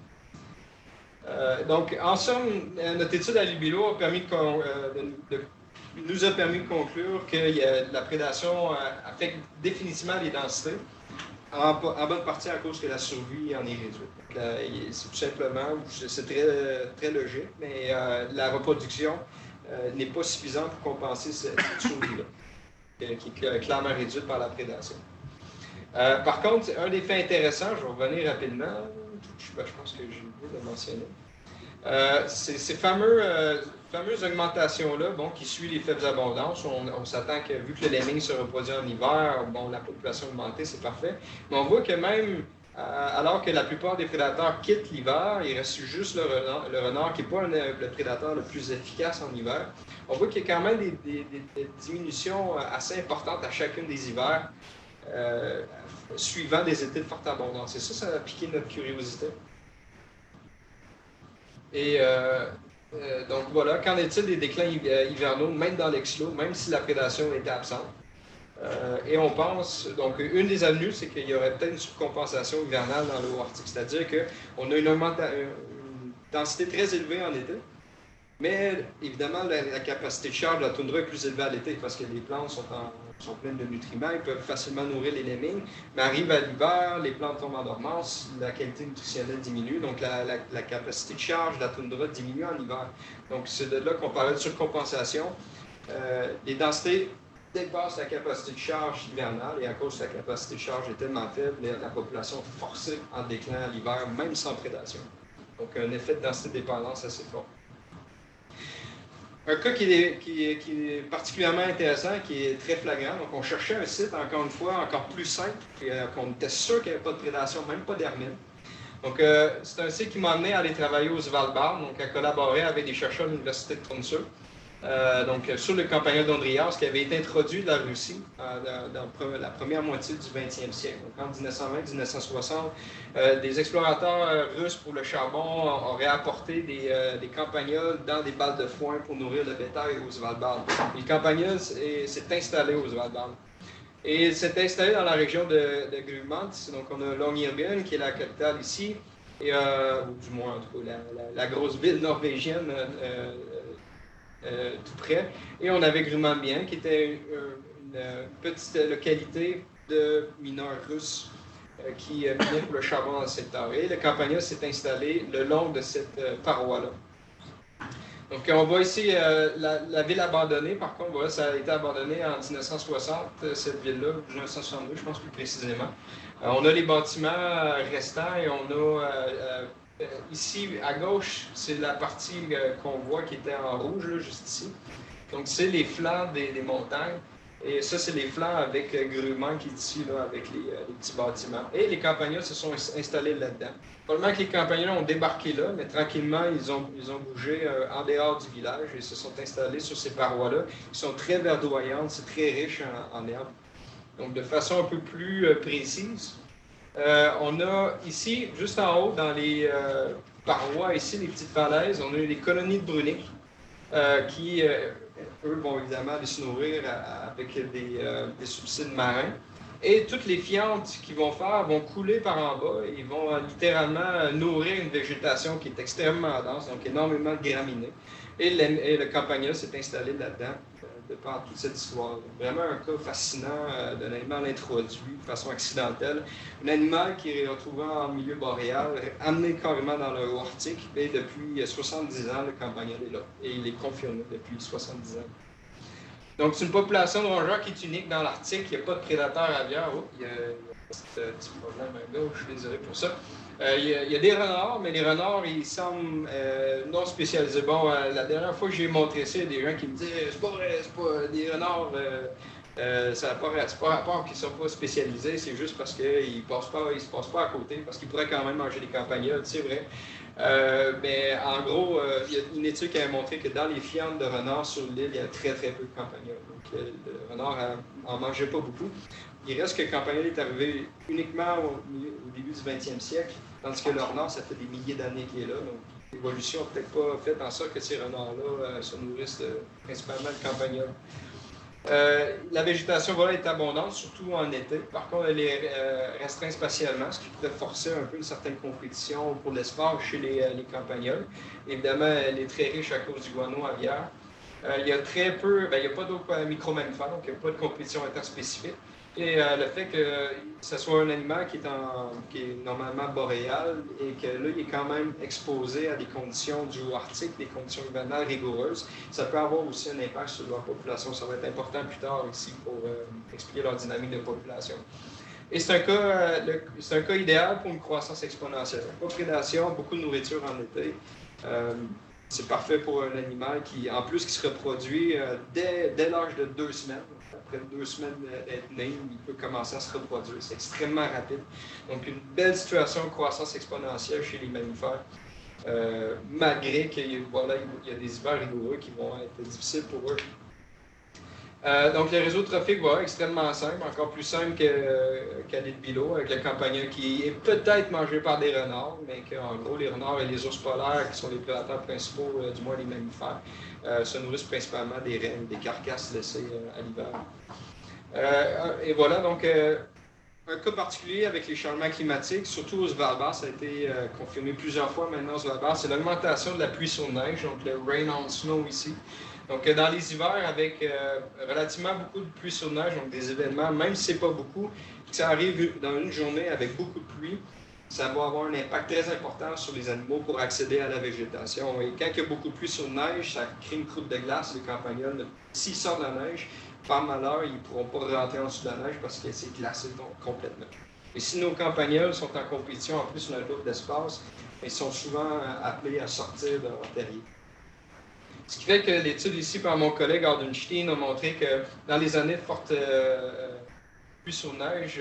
Donc, en somme, notre étude à Libello nous a permis de conclure que la prédation affecte définitivement les densités, en bonne partie à cause que la survie en est réduite. C'est tout simplement, c'est très, très logique, mais la reproduction n'est pas suffisante pour compenser cette survie-là, qui est clairement réduite par la prédation. Par contre, un des faits intéressants, je vais revenir rapidement, je pense que j'ai oublié de mentionner, ces fameuses augmentations-là, qui suivent les faibles abondances, on s'attend que, vu que le lemming se reproduit en hiver, la population augmentée, c'est parfait. Mais on voit que même, alors que la plupart des prédateurs quittent l'hiver, il reste juste le renard qui n'est pas le prédateur le plus efficace en hiver. On voit qu'il y a quand même des diminutions assez importantes à chacun des hivers, suivant des étés de forte abondance. Et ça a piqué notre curiosité. Et donc voilà, qu'en est-il des déclins hivernaux, même dans l'exclos, même si la prédation était absente? Et on pense, donc une des avenues, c'est qu'il y aurait peut-être une surcompensation hivernale dans l'eau arctique, c'est-à-dire qu'on a une densité très élevée en été, mais évidemment la capacité de charge de la toundra est plus élevée à l'été parce que les plantes sont pleines de nutriments, ils peuvent facilement nourrir les lemmings, mais arrive à l'hiver, les plantes tombent en dormance, la qualité nutritionnelle diminue, donc la capacité de charge de la toundra diminue en hiver. Donc c'est de là qu'on parlait de surcompensation. Les densités dépassent la capacité de charge hivernale et à cause que la capacité de charge est tellement faible, la population est forcée en déclin à l'hiver, même sans prédation. Donc un effet de densité de dépendance assez fort. Un cas qui est particulièrement intéressant, qui est très flagrant. Donc, on cherchait un site, encore une fois, encore plus simple, qu'on était sûr qu'il n'y avait pas de prédation, même pas d'hermine. Donc, c'est un site qui m'a amené à aller travailler au Svalbard, donc à collaborer avec des chercheurs de l'Université de Tromsø. Sur le campagnon d'Ondrias, qui avait été introduit de la Russie dans la première moitié du 20e siècle. Donc, en 1920-1960, des explorateurs russes pour le charbon auraient apporté des campagnols dans des balles de foin pour nourrir le bétail au Svalbard. Et le campagnol s'est installé au Svalbard. Et s'est installé dans la région de Grumant. Donc, on a Longyearbyen, qui est la capitale ici, et, ou du moins, en tout cas, la grosse ville norvégienne tout près. Et on avait Grumambien, qui était une petite localité de mineurs russes qui minaient pour le charbon dans le secteur. Et le campagnol s'est installé le long de cette paroi-là. Donc, on voit ici la ville abandonnée. Par contre, voilà, ça a été abandonné en 1960, cette ville-là, 1962, je pense plus précisément. On a les bâtiments restants et on a ici, à gauche, c'est la partie qu'on voit qui était en rouge, là, juste ici. Donc, c'est les flancs des montagnes. Et ça, c'est les flancs avec Grumant qui est ici, là, avec les petits bâtiments. Et les campagnols se sont installés là-dedans. Probablement que les campagnols ont débarqué là, mais tranquillement, ils ont bougé en dehors du village et se sont installés sur ces parois-là, qui sont très verdoyantes, c'est très riche en herbes. Donc, de façon un peu plus précise, on a ici, juste en haut, dans les parois, ici, les petites falaises, on a les colonies de bruniques qui eux vont évidemment aller se nourrir avec des subsides marins. Et toutes les fientes qu'ils vont faire vont couler par en bas et ils vont littéralement nourrir une végétation qui est extrêmement dense, donc énormément de graminées. Et le campagnol s'est installé là-dedans de par toute cette histoire. Donc, vraiment un cas fascinant d'un animal introduit de façon accidentelle. Un animal qui est retrouvé en milieu boréal, amené carrément dans le haut arctique. Et depuis 70 ans, le campagnol est là. Et il est confirmé depuis 70 ans. Donc, c'est une population de rongeurs qui est unique dans l'Arctique. Il n'y a pas de prédateurs aviaires. Oh, il y a un petit problème à gauche, je suis désolé pour ça. Il y a des renards, mais les renards, ils semblent non spécialisés. Bon, la dernière fois que j'ai montré ça, il y a des gens qui me disaient c'est pas vrai, c'est pas des renards, ça n'a pas rapport qu'ils ne sont pas spécialisés, c'est juste parce qu'ils ne se passent pas à côté, parce qu'ils pourraient quand même manger des campagnols, c'est vrai. Mais en gros, il y a une étude qui a montré que dans les fientes de renards sur l'île, il y a très très peu de campagnols. Donc le renard n'en mangeait pas beaucoup. Il reste que le campagnol est arrivé uniquement au début du 20e siècle, tandis que le renard, ça fait des milliers d'années qu'il est là. Donc l'évolution n'a peut-être pas fait en sorte que ces renards-là se nourrissent principalement de campagnol. La végétation voilà, est abondante, surtout en été. Par contre, elle est restreinte spatialement, ce qui pourrait forcer un peu une certaine compétition pour l'espace chez les campagnols. Évidemment, elle est très riche à cause du guano aviaire. Il y a très peu, il n'y a pas d'autres micro-mammifères, donc il n'y a pas de compétition interspécifique. Et le fait que ce soit un animal qui est normalement boréal et que là, il est quand même exposé à des conditions du Arctique, des conditions hivernales rigoureuses, ça peut avoir aussi un impact sur leur population. Ça va être important plus tard ici pour expliquer leur dynamique de population. Et c'est un cas idéal pour une croissance exponentielle. Pas de prédation, beaucoup de nourriture en été. C'est parfait pour un animal qui se reproduit dès l'âge de 2 semaines. Après 2 semaines d'être né, il peut commencer à se reproduire. C'est extrêmement rapide. Donc, une belle situation de croissance exponentielle chez les mammifères, malgré qu'il y a des hivers rigoureux qui vont être difficiles pour eux. Donc, le réseau trophique va être extrêmement simple, encore plus simple qu'à l'île Bylot, avec le campagnol qui est peut-être mangé par des renards, mais qu'en gros, les renards et les ours polaires, qui sont les prédateurs principaux, du moins les mammifères, se nourrissent principalement des rennes, des carcasses laissées à l'hiver. Et voilà, donc, un cas particulier avec les changements climatiques, surtout au Svalbard, ça a été confirmé plusieurs fois maintenant au Svalbard, c'est l'augmentation de la pluie sur neige, donc le rain on snow ici. Donc, dans les hivers, avec relativement beaucoup de pluie sur neige, donc des événements, même si ce n'est pas beaucoup, que ça arrive dans une journée avec beaucoup de pluie, ça va avoir un impact très important sur les animaux pour accéder à la végétation. Et quand il y a beaucoup de pluie sur neige, ça crée une croûte de glace, les campagnols. S'ils sortent de la neige, par malheur, ils ne pourront pas rentrer en dessous de la neige parce que c'est glacé complètement. Et si nos campagnols sont en compétition, en plus sur la loupe d'espace, ils sont souvent appelés à sortir de leur terrier. Ce qui fait que l'étude ici par mon collègue Ardenstein a montré que dans les années de forte pluie sur neige,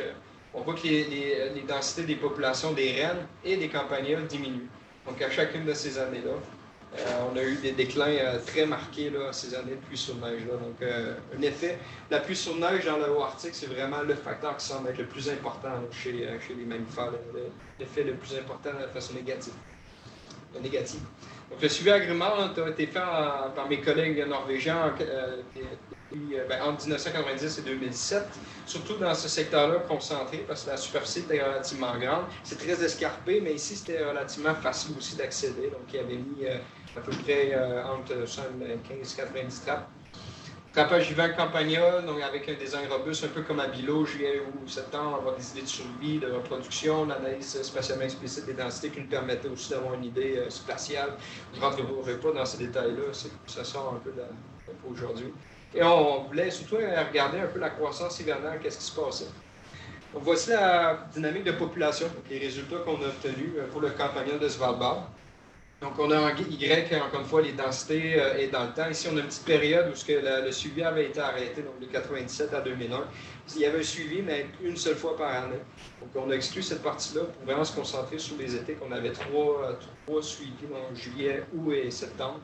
on voit que les densités des populations des rennes et des campagnols diminuent. Donc à chacune de ces années-là, on a eu des déclins très marqués là, ces années de pluie sur neige. Là. Donc en effet, la pluie sur neige dans le haut Arctique, c'est vraiment le facteur qui semble être le plus important là, chez les mammifères, l'effet le plus important de façon négative. Donc, le suivi agrément a été fait par mes collègues norvégiens entre 1990 et 2017, surtout dans ce secteur-là concentré, parce que la superficie était relativement grande. C'est très escarpé, mais ici, c'était relativement facile aussi d'accéder. Donc, il y avait mis à peu près entre 75 et 90 trappes. Trappage hiver campagnol, donc avec un design robuste, un peu comme à Bylot, juillet ou septembre, on va avoir des idées de survie, de reproduction, l'analyse spatialement explicite des densités qui nous permettait aussi d'avoir une idée spatiale. Je ne rentrerai pas dans ces détails-là, ça sort un peu de aujourd'hui. Et on voulait surtout regarder un peu la croissance hivernale, qu'est-ce qui se passait. Donc voici la dynamique de population, donc les résultats qu'on a obtenus pour le campagnol de Svalbard. Donc, on a en Y, encore une fois, les densités et dans le temps. Ici, on a une petite période où le suivi avait été arrêté, donc de 1997 à 2001. Il y avait un suivi, mais une seule fois par année. Donc, on a exclu cette partie-là pour vraiment se concentrer sur les étés, qu'on avait trois suivis, donc juillet, août et septembre.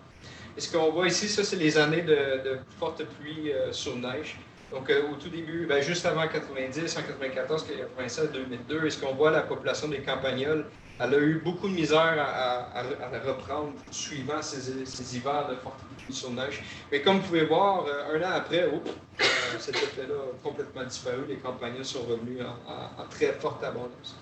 Et ce qu'on voit ici, ça, c'est les années de forte pluie sur neige. Donc, au tout début, juste avant 90, en 94, 97, 2002, est-ce qu'on voit la population des campagnols elle a eu beaucoup de misère à reprendre suivant ces hivers de forte pluie sur neige. Mais comme vous pouvez voir, un an après, cet effet-là a complètement disparu. Les campagnards sont revenus en très forte abondance.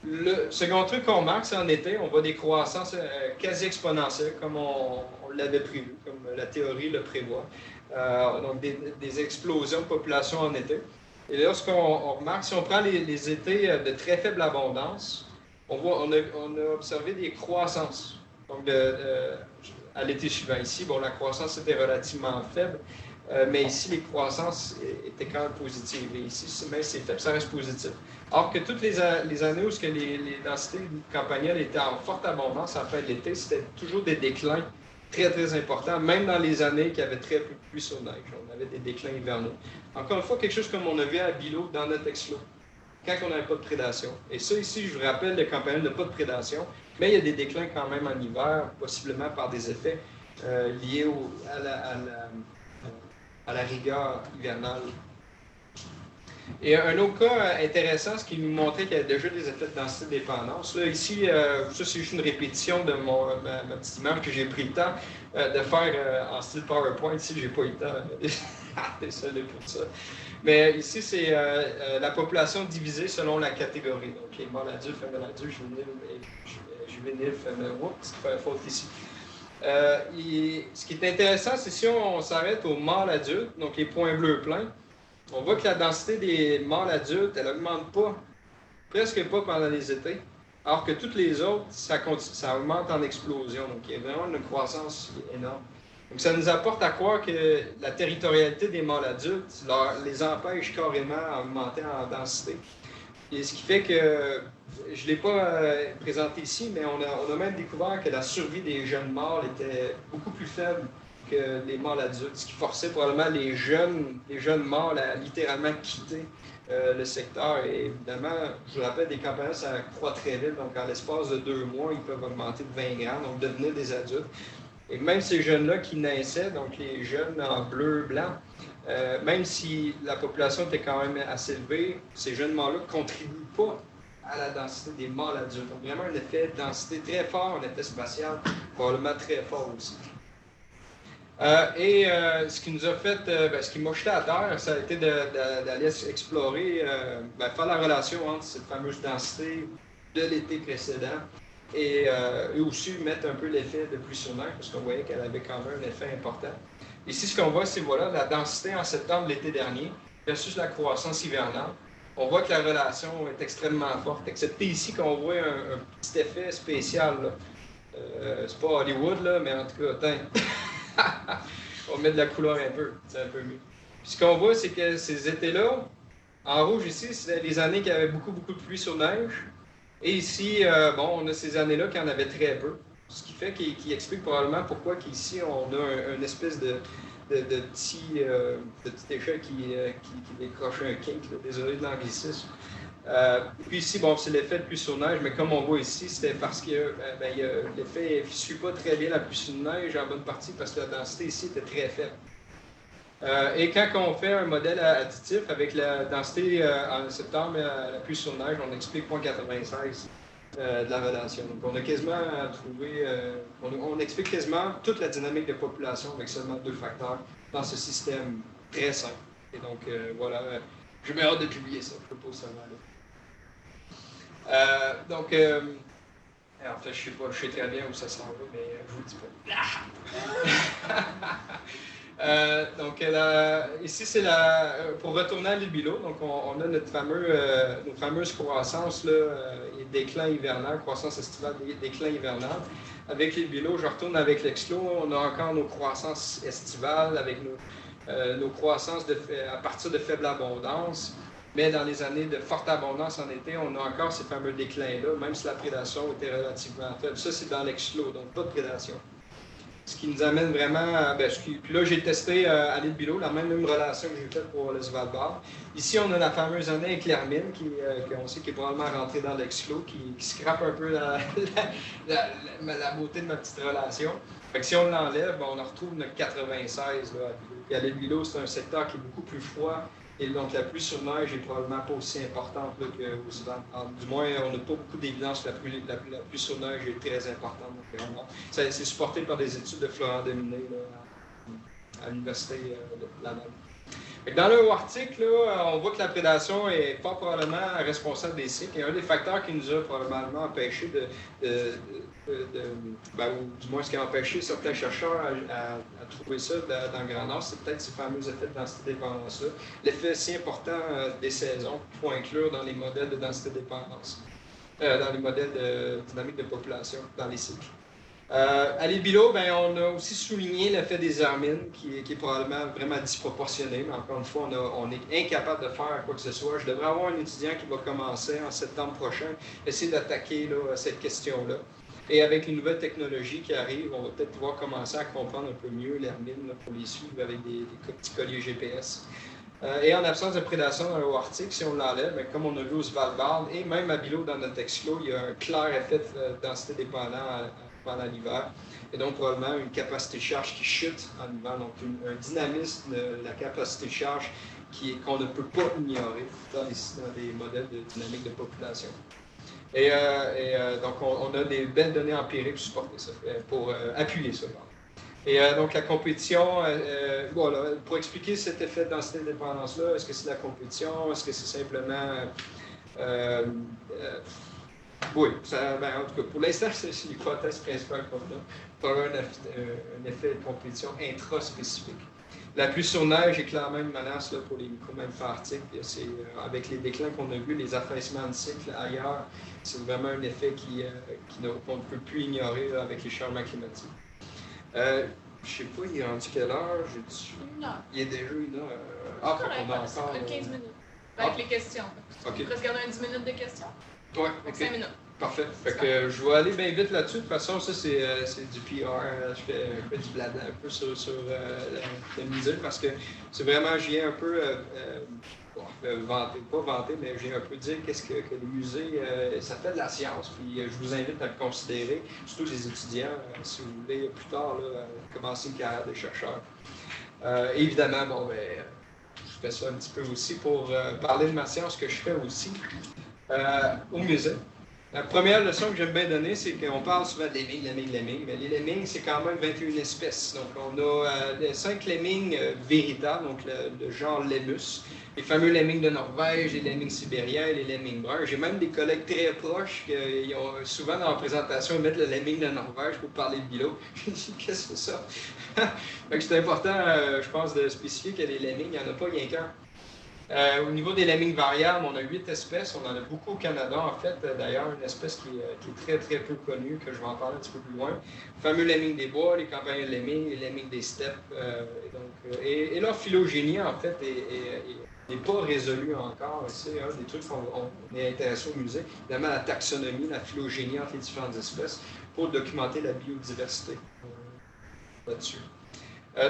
Le second truc qu'on remarque, c'est en été, on voit des croissances quasi exponentielles, comme on l'avait prévu, comme la théorie le prévoit. Donc des explosions de population en été. Et là, ce qu'on remarque, si on prend les étés de très faible abondance, on a observé des croissances. Donc, à l'été suivant ici, la croissance était relativement faible, mais ici, les croissances étaient quand même positives. Et ici, même si c'est faible, ça reste positif. Alors que toutes les années où les densités campagnardes étaient en forte abondance, en fin de l'été, c'était toujours des déclins très, très importants, même dans les années qui avaient très peu de pluie sur neige. On avait des déclins hivernaux. Encore une fois, quelque chose comme on a vu à Bilo dans notre exclos, quand on n'avait pas de prédation. Et ça, ici, je vous rappelle, le campagnard n'a pas de prédation, mais il y a des déclins quand même en hiver, possiblement par des effets liés à la rigueur hivernale. Et un autre cas intéressant, ce qui nous montrait qu'il y a déjà des effets de densité de dépendance. Là, ici, ça c'est juste une répétition de ma petite image que j'ai pris le temps de faire en style PowerPoint. Ici, j'ai pas eu le temps. Désolé pour ça. Mais ici, c'est la population divisée selon la catégorie. Donc, les mâles adultes, femelles adultes, juvéniles, femelles. Oups, c'est pas faute ici. Ce qui est intéressant, c'est si on s'arrête aux mâles adultes, donc les points bleus pleins, on voit que la densité des mâles adultes, elle n'augmente pas, presque pas pendant les étés, alors que toutes les autres, ça augmente en explosion. Donc, il y a vraiment une croissance énorme. Donc, ça nous apporte à croire que la territorialité des mâles adultes les empêche carrément à augmenter en densité. Et ce qui fait que, je ne l'ai pas présenté ici, mais on a même découvert que la survie des jeunes mâles était beaucoup plus faible que les mâles adultes, ce qui forçait probablement les jeunes mâles à littéralement quitter le secteur. Et évidemment, je vous rappelle, des campagnards, ça croît très vite, donc en l'espace de 2 mois, ils peuvent augmenter de 20 grammes, donc devenir des adultes. Et même ces jeunes-là qui naissaient, donc les jeunes en bleu-blanc, même si la population était quand même assez élevée, ces jeunes mâles-là ne contribuent pas à la densité des mâles adultes. Donc vraiment un effet de densité très fort, un effet spatial probablement très fort aussi. Ce qui nous a fait, ce qui m'a jeté à terre, ça a été d'aller explorer, faire la relation entre cette fameuse densité de l'été précédent et aussi mettre un peu l'effet de pluie sur neige, parce qu'on voyait qu'elle avait quand même un effet important. Ici, ce qu'on voit, c'est la densité en septembre de l'été dernier versus la croissance hivernale. On voit que la relation est extrêmement forte, excepté ici qu'on voit un petit effet spécial. C'est pas Hollywood, là, mais en tout cas, on met de la couleur un peu, c'est un peu mieux. Puis ce qu'on voit, c'est que ces étés-là, en rouge ici, c'est les années qui avaient beaucoup de pluie sur neige. Et ici, on a ces années-là qui en avaient très peu. Ce qui fait qu'il explique probablement pourquoi qu'ici, on a une espèce de petit échelle qui décroche un kink, là, désolé de l'anglicisme. Puis ici, c'est l'effet de pluie sur neige, mais comme on voit ici, c'était parce que l'effet ne suit pas très bien la pluie sur neige en bonne partie parce que la densité ici était très faible. Et quand on fait un modèle additif avec la densité en septembre, la pluie sur neige, on explique 0.96 de la relation. Donc on a quasiment trouvé, on explique quasiment toute la dynamique de population avec seulement 2 facteurs dans ce système très simple. Et donc voilà, j'ai bien hâte de publier ça, je peux pas savoir là. En fait, je sais très bien où ça s'en va, mais je vous le dis pas. Ici, c'est pour retourner à l'île Bilo, donc on a notre fameuse croissance, et déclin hivernal, croissance estivale, déclin hivernal. Avec l'île Bilo, je retourne avec l'exclos, on a encore nos croissances estivales, avec nos croissances à partir de faible abondance. Mais dans les années de forte abondance en été, on a encore ces fameux déclins-là, même si la prédation était relativement faible. Ça, c'est dans l'exclos, donc pas de prédation. Ce qui nous amène vraiment puis là, j'ai testé à l'île Bilo la même relation que j'ai faite pour le Svalbard. Ici, on a la fameuse année avec l'hermine, qu'on sait qui est probablement rentrée dans l'exclos, qui scrape un peu la beauté de ma petite relation. Fait que si on l'enlève, on retrouve notre 96 là, à Bilo. Puis à l'île Bilo, c'est un secteur qui est beaucoup plus froid Et donc, la pluie sur neige est probablement pas aussi importante qu'aux Svalbard. Du moins, on n'a pas beaucoup d'évidence que la pluie sur neige est très importante. C'est supporté par des études de Florent Dominé à l'Université de Laval. Dans le haut arctique, là, on voit que la prédation est pas probablement responsable des cycles. Et un des facteurs qui nous a probablement empêché ou du moins ce qui a empêché certains chercheurs à trouver ça dans le Grand Nord, c'est peut-être ces fameux effets de densité-dépendance-là. L'effet si important des saisons qu'il faut inclure dans les modèles de densité-dépendance, dans les modèles de dynamique de population, dans les cycles. À l'île Bealow, on a aussi souligné l'effet des hermines, qui est probablement vraiment disproportionné, mais encore une fois, on est incapable de faire quoi que ce soit. Je devrais avoir un étudiant qui va commencer en septembre prochain, essayer d'attaquer cette question-là. Et avec les nouvelles technologies qui arrivent, on va peut-être pouvoir commencer à comprendre un peu mieux l'hermine pour les suivre avec des petits colliers GPS. Et en absence de prédation dans le haut arctique, si on l'enlève, comme on a vu au Svalbard, et même à Bealow dans notre exclos, il y a un clair effet de densité dépendant pendant l'hiver, et donc probablement une capacité de charge qui chute en hiver, donc un dynamisme de la capacité de charge qu'on ne peut pas ignorer dans les modèles de dynamique de population. Et donc on a des belles données empiriques pour supporter ça, pour appuyer ça. Et donc la compétition, voilà, pour expliquer cet effet de densité-dépendance-là, est-ce que c'est la compétition, est-ce que c'est simplement... oui, en tout cas, pour l'instant, c'est l'hypothèse principale qu'on a. Pour avoir un effet de compétition intraspécifique. La pluie sur neige est clairement une menace là, pour les micro-mammifères arctiques. Avec les déclins qu'on a vus, les affaissements de cycle ailleurs, c'est vraiment un effet qu'on ne peut plus ignorer là, avec les changements climatiques. Je ne sais pas, il est rendu quelle heure? Il est déjà une heure. On a encore 15 minutes. Avec les questions. Okay. On pourrait se garder un 10 minutes de questions. Oui, OK. 5 minutes. Parfait. Fait que je vais aller bien vite là-dessus. De toute façon, ça, c'est du PR. Je fais du blabla un peu sur le musée parce que c'est vraiment, j'y ai un peu vanté, pas vanté, mais j'ai un peu dit qu'est-ce que le musée, ça fait de la science. Puis je vous invite à le considérer, surtout les étudiants, si vous voulez plus tard commencer une carrière de chercheur. Évidemment, je fais ça un petit peu aussi pour parler de ma science que je fais aussi au musée. La première leçon que j'aime bien donner, c'est qu'on parle souvent de lemmings, mais les lemmings, c'est quand même 21 espèces. Donc, on a 5 lemmings véritables, donc le genre Lemmus, les fameux lemmings de Norvège, les lemmings sibériens, les lemmings bruns. J'ai même des collègues très proches qui ont souvent dans la présentation, ils mettent le lemming de Norvège pour parler de Bealow. Je me dis, qu'est-ce que c'est ça? Donc, c'est important, je pense, de spécifier que les lemmings, il n'y en a pas rien qu'un. Au niveau des lemmings variables, on a 8 espèces. On en a beaucoup au Canada, en fait. D'ailleurs, une espèce qui est très, très peu connue, que je vais en parler un petit peu plus loin. Le fameux lemming des bois, les campagnes de lemmings, les lemmings des steppes. Et leur phylogénie, en fait, n'est pas résolue encore. C'est un des trucs qu'on est intéressé au musée. Évidemment, la taxonomie, la phylogénie entre les différentes espèces pour documenter la biodiversité là-dessus.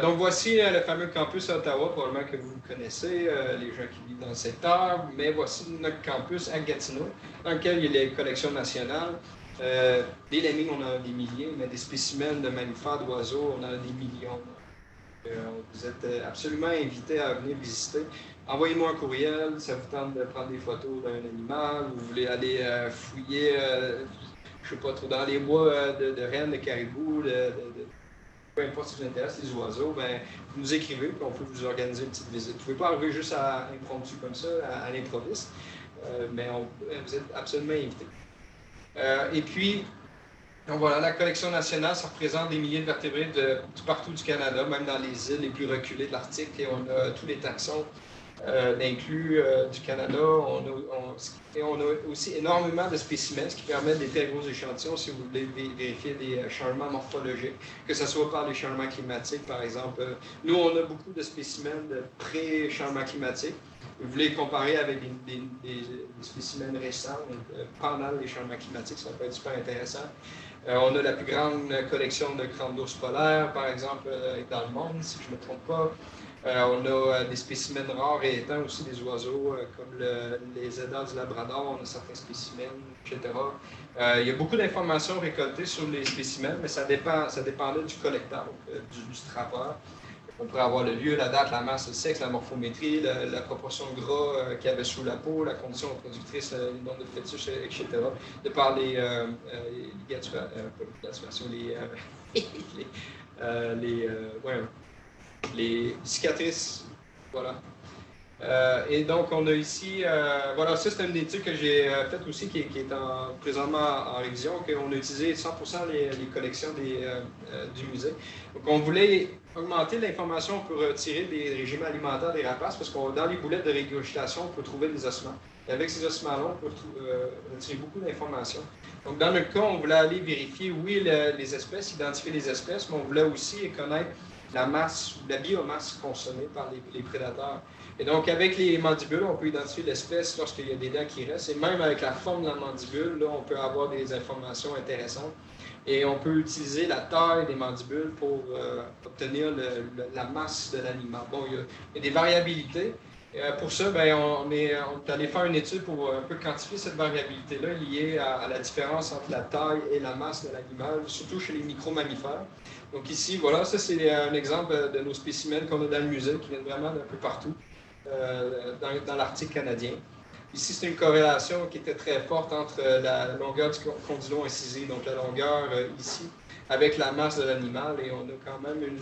Donc voici le fameux campus à Ottawa, probablement que vous le connaissez, les gens qui vivent dans le secteur, mais voici notre campus à Gatineau, dans lequel il y a les collections nationales. Des lemmings, on en a des milliers, mais des spécimens de mammifères, d'oiseaux, on en a des millions. Vous êtes absolument invités à venir visiter. Envoyez-moi un courriel, ça vous tente de prendre des photos d'un animal, vous voulez aller fouiller, je ne sais pas trop, dans les bois de rennes, de caribous, peu importe si vous intéresse les oiseaux, vous nous écrivez, puis on peut vous organiser une petite visite. Vous ne pouvez pas arriver juste à impromptu comme ça, à l'improviste, mais vous êtes absolument invités. Et puis, donc voilà, la collection nationale, ça représente des milliers de vertébrés de partout du Canada, même dans les îles les plus reculées de l'Arctique, et on a tous les taxons inclus du Canada. Et on a aussi énormément de spécimens, ce qui permet des très gros échantillons si vous voulez vérifier des changements morphologiques, que ce soit par les changements climatiques, par exemple. Nous, on a beaucoup de spécimens de pré-changement climatique. Vous voulez comparer avec des spécimens récents, pendant les changements climatiques, ça peut être super intéressant. On a la plus grande collection de crânes d'ours polaires, par exemple, dans le monde, si je ne me trompe pas. On a des spécimens rares et éteints aussi, des oiseaux comme les édats du Labrador, on a certains spécimens, etc. Il y a beaucoup d'informations récoltées sur les spécimens, mais ça dépendait du collecteur, du trappeur. On pourrait avoir le lieu, la date, la masse, le sexe, la morphométrie, la proportion de gras qu'il y avait sous la peau, la condition reproductrice, le nombre de fœtus, etc. De par les les cicatrices. Voilà. Et donc, on a ici, voilà, ça c'est une étude que j'ai faite aussi qui est présentement en révision, qu'on a utilisé 100% les collections du musée. Donc, on voulait augmenter l'information pour tirer des régimes alimentaires des rapaces, parce que dans les boulettes de régurgitation, on peut trouver des ossements. Et avec ces ossements-là, on peut retirer beaucoup d'informations. Donc, dans notre cas, on voulait aller vérifier, oui, les espèces, identifier les espèces, mais on voulait aussi connaître la masse ou la biomasse consommée par les prédateurs. Et donc, avec les mandibules, on peut identifier l'espèce lorsqu'il y a des dents qui restent. Et même avec la forme de la mandibule, là, on peut avoir des informations intéressantes. Et on peut utiliser la taille des mandibules pour obtenir la masse de l'animal. Bon, il y a des variabilités. Pour ça, on est allé faire une étude pour un peu quantifier cette variabilité-là liée à la différence entre la taille et la masse de l'animal, surtout chez les micro-mammifères. Donc ici, voilà, ça c'est un exemple de nos spécimens qu'on a dans le musée, qui viennent vraiment d'un peu partout dans l'Arctique canadien. Ici, c'est une corrélation qui était très forte entre la longueur du condylon incisé, donc la longueur ici, avec la masse de l'animal, et on a quand même une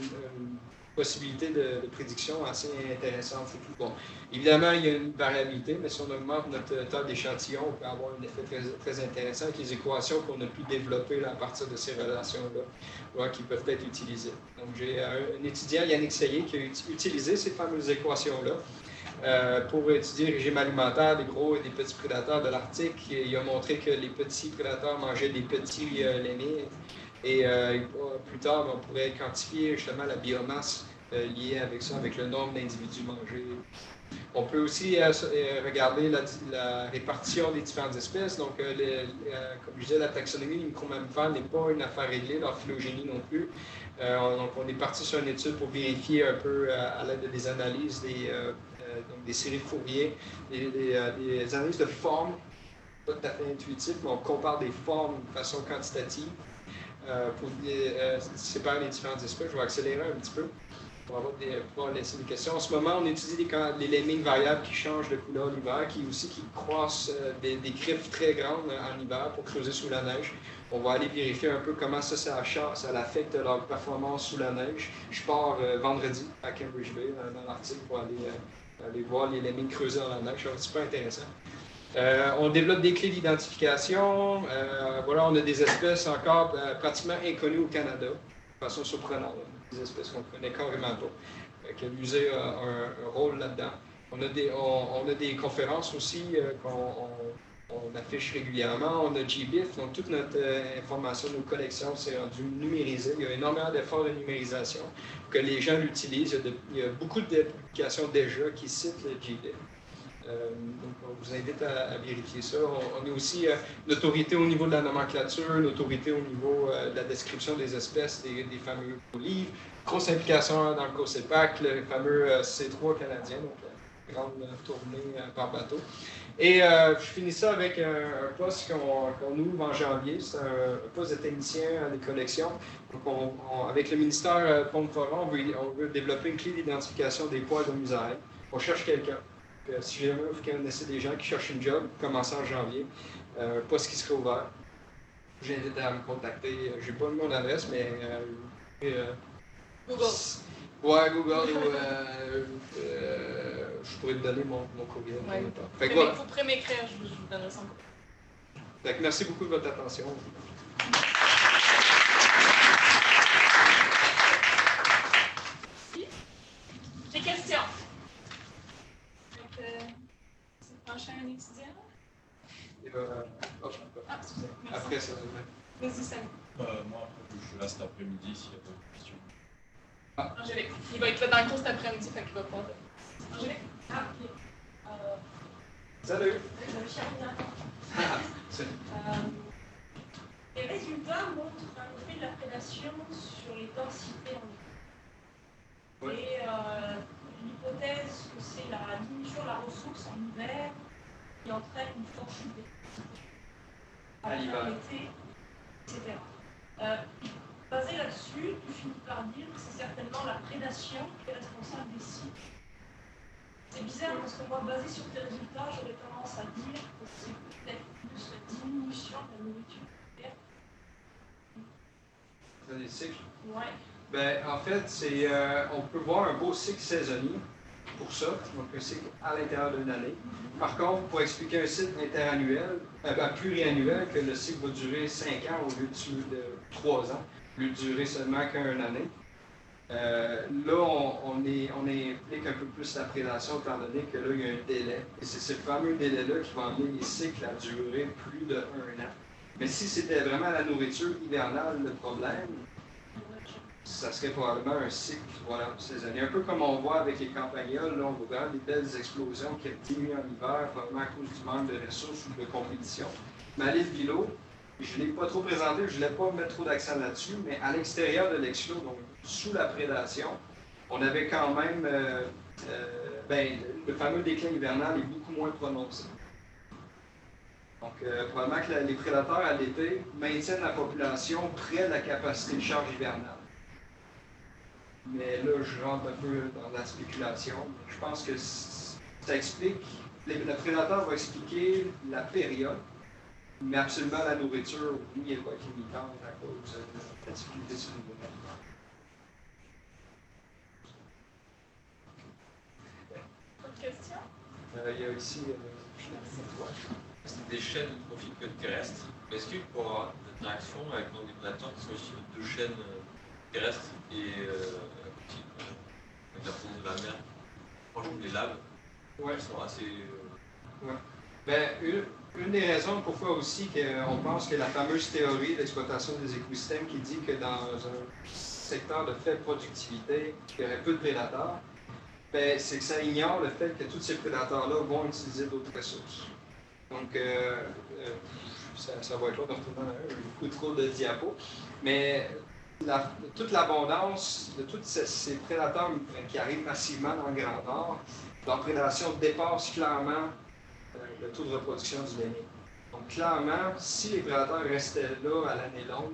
possibilité de prédiction assez intéressante. Bon, évidemment, il y a une variabilité, mais si on augmente notre taille d'échantillon, on peut avoir un effet très, très intéressant avec les équations qu'on a pu développer là, à partir de ces relations-là, qui peuvent être utilisées. Donc, j'ai un étudiant, Yannick Sayé, qui a utilisé ces fameuses équations-là pour étudier le régime alimentaire des gros et des petits prédateurs de l'Arctique. Il a montré que les petits prédateurs mangeaient des petits lemmings. Et plus tard, on pourrait quantifier justement la biomasse liée avec ça, avec le nombre d'individus mangés. On peut aussi regarder la répartition des différentes espèces. Donc, comme je disais, la taxonomie des micro-mammifères n'est pas une affaire réglée, leur phylogénie non plus. Donc, on est parti sur une étude pour vérifier un peu à l'aide des analyses donc des séries de Fourier, des analyses de formes, pas tout à fait intuitives, mais on compare des formes de façon quantitative. Pour séparer les différentes espèces. Je vais accélérer un petit peu pour pouvoir laisser des questions. En ce moment, on étudie les lemmings variables qui changent de couleur l'hiver, qui croissent des griffes très grandes en hiver pour creuser sous la neige. On va aller vérifier un peu comment ça affecte leur performance sous la neige. Je pars vendredi à Cambridge Bay, dans l'Arctique, pour aller voir les lemmings creuser dans la neige. C'est super intéressant. On développe des clés d'identification. Voilà, on a des espèces encore pratiquement inconnues au Canada, de façon surprenante. Des espèces qu'on ne connaît carrément pas. Le musée a un rôle là-dedans. On a des conférences aussi qu'on affiche régulièrement. On a GBIF, donc toute notre information, nos collections, c'est rendu numérisé. Il y a énormément d'efforts de numérisation pour que les gens l'utilisent. Il y a beaucoup de publications déjà qui citent le GBIF. Donc, on vous invite à vérifier ça. On a aussi une autorité au niveau de la nomenclature, une autorité au niveau de la description des espèces, des fameux livres. Grosse implication dans le COSEPAC, le fameux C3 canadien, donc la grande tournée par bateau. Et je finis ça avec un poste qu'on ouvre en janvier. C'est un poste de technicien des collections. Donc, avec le ministère Pont-Foron, on veut développer une clé d'identification des poils de musailles. On cherche quelqu'un. Si jamais vous connaissez des gens qui cherchent une job, commençant en janvier, poste qui serait ouvert, j'invite à me contacter. J'ai pas mon adresse, mais Google. Ouais, Google ou je pourrais te donner mon courriel. Ouais. Vous pourrez m'écrire, je vous donnerai son courriel. Merci beaucoup de votre attention. Des questions? C'est prochain un étudiant? Excusez. Après ça. Vas-y, Sam. Moi, après, je suis là cet après-midi s'il y a d'autres questions. Angélique. Il va être là dans le cours cet après-midi, fait qu'il va pouvoir. Angélique? Ok. Salut! Les résultats montrent un effet de la prédation sur les densités en hiver. Et l'hypothèse que c'est la diminution de la ressource en hiver qui entraîne une forte chute des à l'hiver, etc. basé là-dessus, tu finis par dire que c'est certainement la prédation qui est responsable des cycles. C'est bizarre parce que moi, basé sur tes résultats, j'aurais tendance à dire que c'est peut-être plus la diminution de la nourriture. Des cycles? Ouais. Ben, en fait, on peut voir un beau cycle saisonnier pour ça, donc un cycle à l'intérieur d'une année. Par contre, pour expliquer un cycle interannuel, pluriannuel, que le cycle va durer 5 ans au lieu de 3 ans, au lieu de durer seulement qu'une année, là, on implique un peu plus la prédation, étant donné que là, il y a un délai. Et c'est ce fameux délai-là qui va amener les cycles à durer plus de 1 an. Mais si c'était vraiment la nourriture hivernale le problème, ça serait probablement un cycle saisonnier. Un peu comme on voit avec les campagnols, là, on voit vraiment des belles explosions qui diminuent en hiver, probablement à cause du manque de ressources ou de compétition. Mais à l'île Vilo, je ne l'ai pas trop présenté, je ne voulais pas mettre trop d'accent là-dessus, mais à l'extérieur de l'exclos, donc sous la prédation, on avait quand même, le fameux déclin hivernal est beaucoup moins prononcé. Donc, probablement que les prédateurs à l'été maintiennent la population près de la capacité de charge hivernale. Mais là, je rentre un peu dans la spéculation. Je pense que ça explique, le prédateur va expliquer la période, mais absolument la nourriture, oui, elle va être limitante à cause de la difficulté sur le niveau. Autre question? Il y a ici, C'est des chaînes de profil terrestres. Est-ce qu'il peut y avoir une interaction avec nos détonateurs qui sont aussi deux chaînes terrestres et avec la présence de la mer, franchement des laves, ouais, qui sont assez. Ouais. Ben, une des raisons pourquoi aussi on pense que la fameuse théorie d'exploitation des écosystèmes qui dit que dans un secteur de faible productivité, il y aurait peu de prédateurs, ben, c'est que ça ignore le fait que tous ces prédateurs-là vont utiliser d'autres ressources. Donc, ça va être là, beaucoup trop de diapos, mais toute l'abondance de tous ces prédateurs qui arrivent massivement dans le Grand Nord, leur prédation dépasse clairement le taux de reproduction du lémé. Donc, clairement, si les prédateurs restaient là à l'année longue,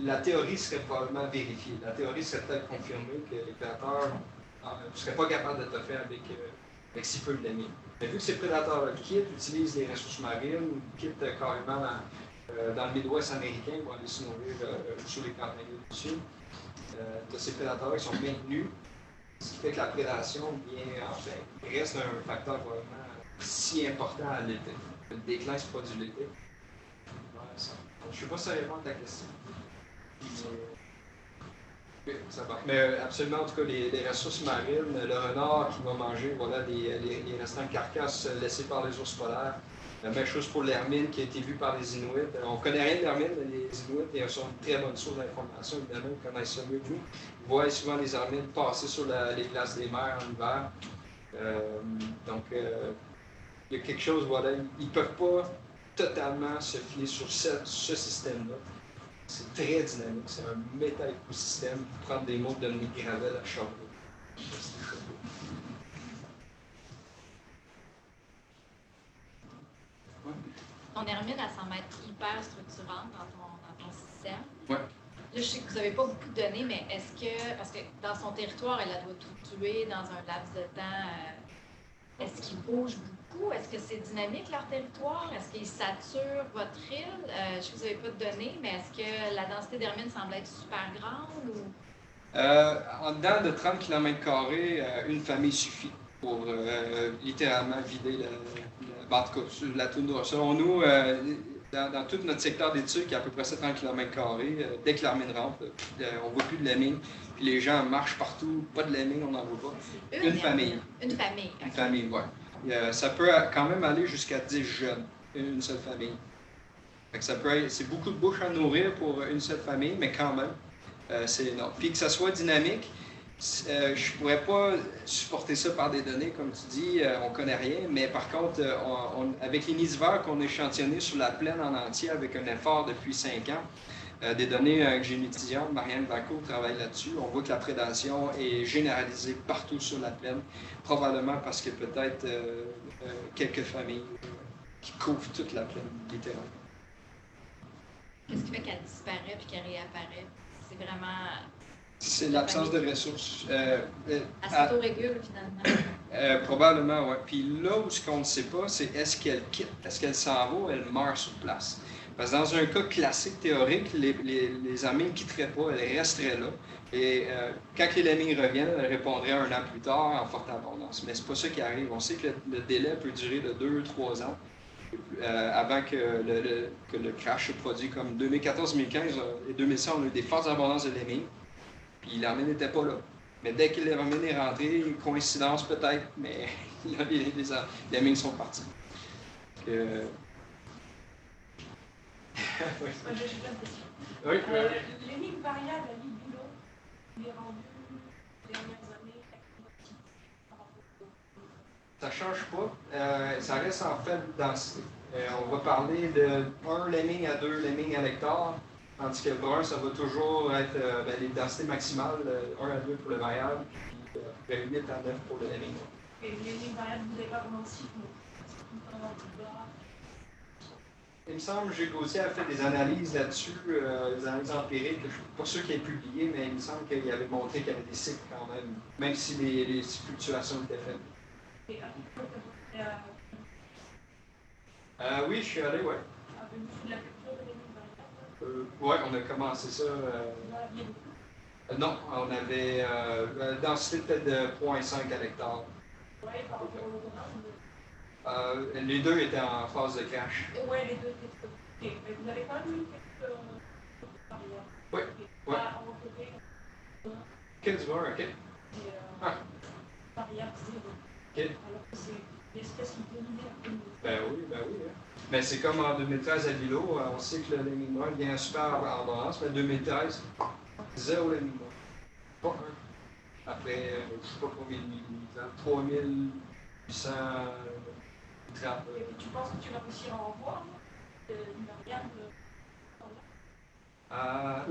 la théorie serait probablement vérifiée. La théorie serait peut-être confirmée que les prédateurs ne seraient pas capables de te faire avec si peu de lémé. Mais vu que ces prédateurs-là utilisent les ressources marines, quittent carrément dans le Midwest américain pour aller se nourrir sous les campagnes du Sud, ces prédateurs qui sont maintenus, ce qui fait que la prédation reste un facteur vraiment si important à l'été. Le déclin se produit l'été. Je ne sais pas si ça répond à ta question. Ça va. Mais absolument, en tout cas, les ressources marines, le renard qui va manger les restants de carcasses laissés par les ours polaires. La même chose pour l'hermine qui a été vue par les Inuits. On ne connaît rien de l'hermine, mais les Inuits sont une très bonne source d'information, évidemment, ils connaissent ça mieux que nous. Ils voient souvent les hermines passer sur les glaces des mers en hiver. Il y a quelque chose, ils ne peuvent pas totalement se fier sur ce système-là. C'est très dynamique, c'est un méta-écosystème. Pour prendre des mots de Dominique Gravel à Château. Ton hermine, elle semble être hyper structurante dans ton système. Ouais. Là, je sais que vous n'avez pas beaucoup de données, mais parce que dans son territoire, elle doit tout tuer dans un laps de temps. Est-ce qu'ils bougent beaucoup? Est-ce que c'est dynamique leur territoire? Est-ce qu'ils saturent votre île? Je sais que vous n'avez pas de données, mais est-ce que la densité d'hermine semble être super grande? Ou... En dedans de 30 km², une famille suffit pour littéralement vider la toundra. Selon nous, dans tout notre secteur d'études, qui est à peu près 30 km², dès que l'hermine rentre, on ne voit plus de lemmings. Puis les gens marchent partout, pas de lemmings, on n'en voit pas. Une famille. Une famille. Une famille, oui. Ça peut quand même aller jusqu'à 10 jeunes, une seule famille. C'est beaucoup de bouches à nourrir pour une seule famille, mais quand même, c'est énorme. Puis que ça soit dynamique, je ne pourrais pas supporter ça par des données, comme tu dis, on ne connaît rien, mais par contre, avec les nids d'hiver qu'on a échantillonnés sur la plaine en entier avec un effort depuis 5 ans, des données que j'ai une étudiante, Marianne Vaco, travaille là-dessus. On voit que la prédation est généralisée partout sur la plaine, probablement parce qu'il y a peut-être quelques familles qui couvrent toute la plaine, littéralement. Qu'est-ce qui fait qu'elle disparaît puis qu'elle réapparaît? c'est vraiment... C'est l'absence de ressources. Elle s'auto-régule, finalement. Probablement, oui. Puis là où ce qu'on ne sait pas, c'est est-ce qu'elle quitte, est-ce qu'elle s'en va ou elle meurt sur place. Parce que dans un cas classique, théorique, les amies ne quitteraient pas, elles resteraient là. Et quand les lemmings reviennent, elles répondraient 1 an plus tard en forte abondance. Mais c'est pas ça qui arrive. On sait que le délai peut durer de 2-3 ans avant que le crash se produise. Comme 2014-2015 et 2016, on a eu des fortes abondances de lemmings. Puis l'armée n'était pas là. Mais dès que l'armée est rentrée, coïncidence peut-être, mais là, les lemmings sont partis. Oui. Moi, j'ai plein de questions. Oui. L'énigme variable à l'île Boulot, il est rendu les dernières années par rapport au... Ça ne change pas. Ça reste en faible densité. On va parler de 1 lemming à 2 lemmings à l'hectare, tandis que le brun, ça va toujours être les densités maximales, 1 à 2 pour le variable, puis à peu près 8 à 9 pour le lemming. Et l'énigme variable, vous n'avez pas vraiment de cycle, c'est tout le temps plus bas. Il me semble que Gilles Gauthier a fait des analyses là-dessus, des analyses empiriques. Je ne suis pas sûr qu'il ait publié, mais il me semble qu'il avait montré qu'il y avait des cycles quand même si les fluctuations étaient faibles. Et à peu près, Oui, je suis allé, oui. avez-vous fait de la culture de l'énigme variable? Oui, on a commencé ça. Non, on avait une densité peut-être de 0,5 à l'hectare. Oui, par rapport au programme. Les deux étaient en phase de crash. Oui, les deux étaient. Mais vous avez quand même eu quelques barrières. Oui. Oui. Pas en côté. Quel du beurre, OK. Barrière zéro. OK. Alors que c'est l'espèce qui dominait un peu. Ben oui. Hein. Mais c'est comme en 2013 à Lilo, on sait que le lemming brun vient super en balance, mais 2013, 0 lemming brun. Pas un. Après, je ne sais pas combien de millimètres, 3800 trappes. Et tu penses que tu vas réussir à en voir une variable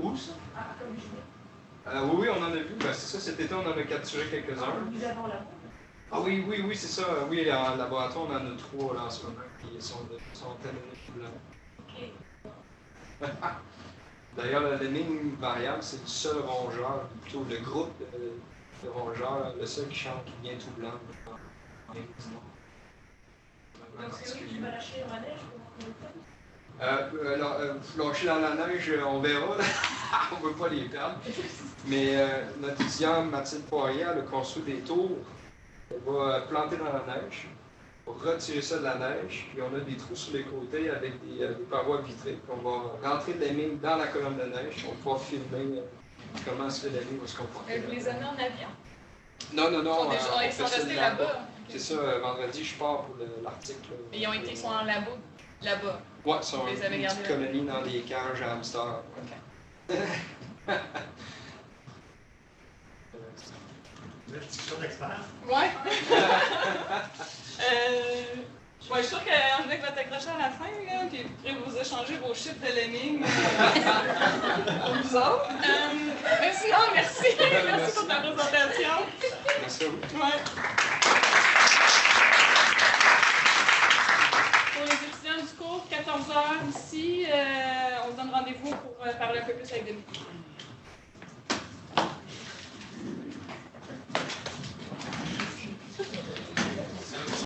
Où ça? comme je Oui, on en a vu. Ben, c'est ça, cet été, on en a capturé quelques-uns. Vous avez la Ah oui, c'est ça. Oui, en laboratoire, on en a 3 là, en ce moment qui sont tellement blancs. D'ailleurs, le lemming variable, c'est le seul rongeur, plutôt le groupe de rongeurs, le seul qui chante qui vient tout blanc. Donc c'est lui qui va lâcher dans la neige pour lâcher dans la neige, on verra. On ne veut pas les perdre. Mais notre étudiante Mathilde Poirier, elle a construit des tours. Elle va planter dans la neige, pour retirer ça de la neige, puis on a des trous sur les côtés avec des parois vitrées. On va rentrer de lemming dans la colonne de neige, on va pouvoir filmer comment est-ce que le lemming va se comporter. Vous les amenez en avion? Non. Ils sont restés là-bas. C'est ça, vendredi, je pars pour l'article. Et ils sont en labo là-bas. Ouais, ils sont Vous les avez une gardés petite colonie dans des cages à hamsters. OK. Une discussion d'experts. Ouais. Je suis sûre qu'André va t'accrocher à la fin, là, puis après vous échanger vos chiffres de lemming. Pour vous autres. Merci. Merci pour ta présentation. Merci à vous. Ouais. Pour les étudiants du cours, 14h ici, on se donne rendez-vous pour parler un peu plus avec Denis.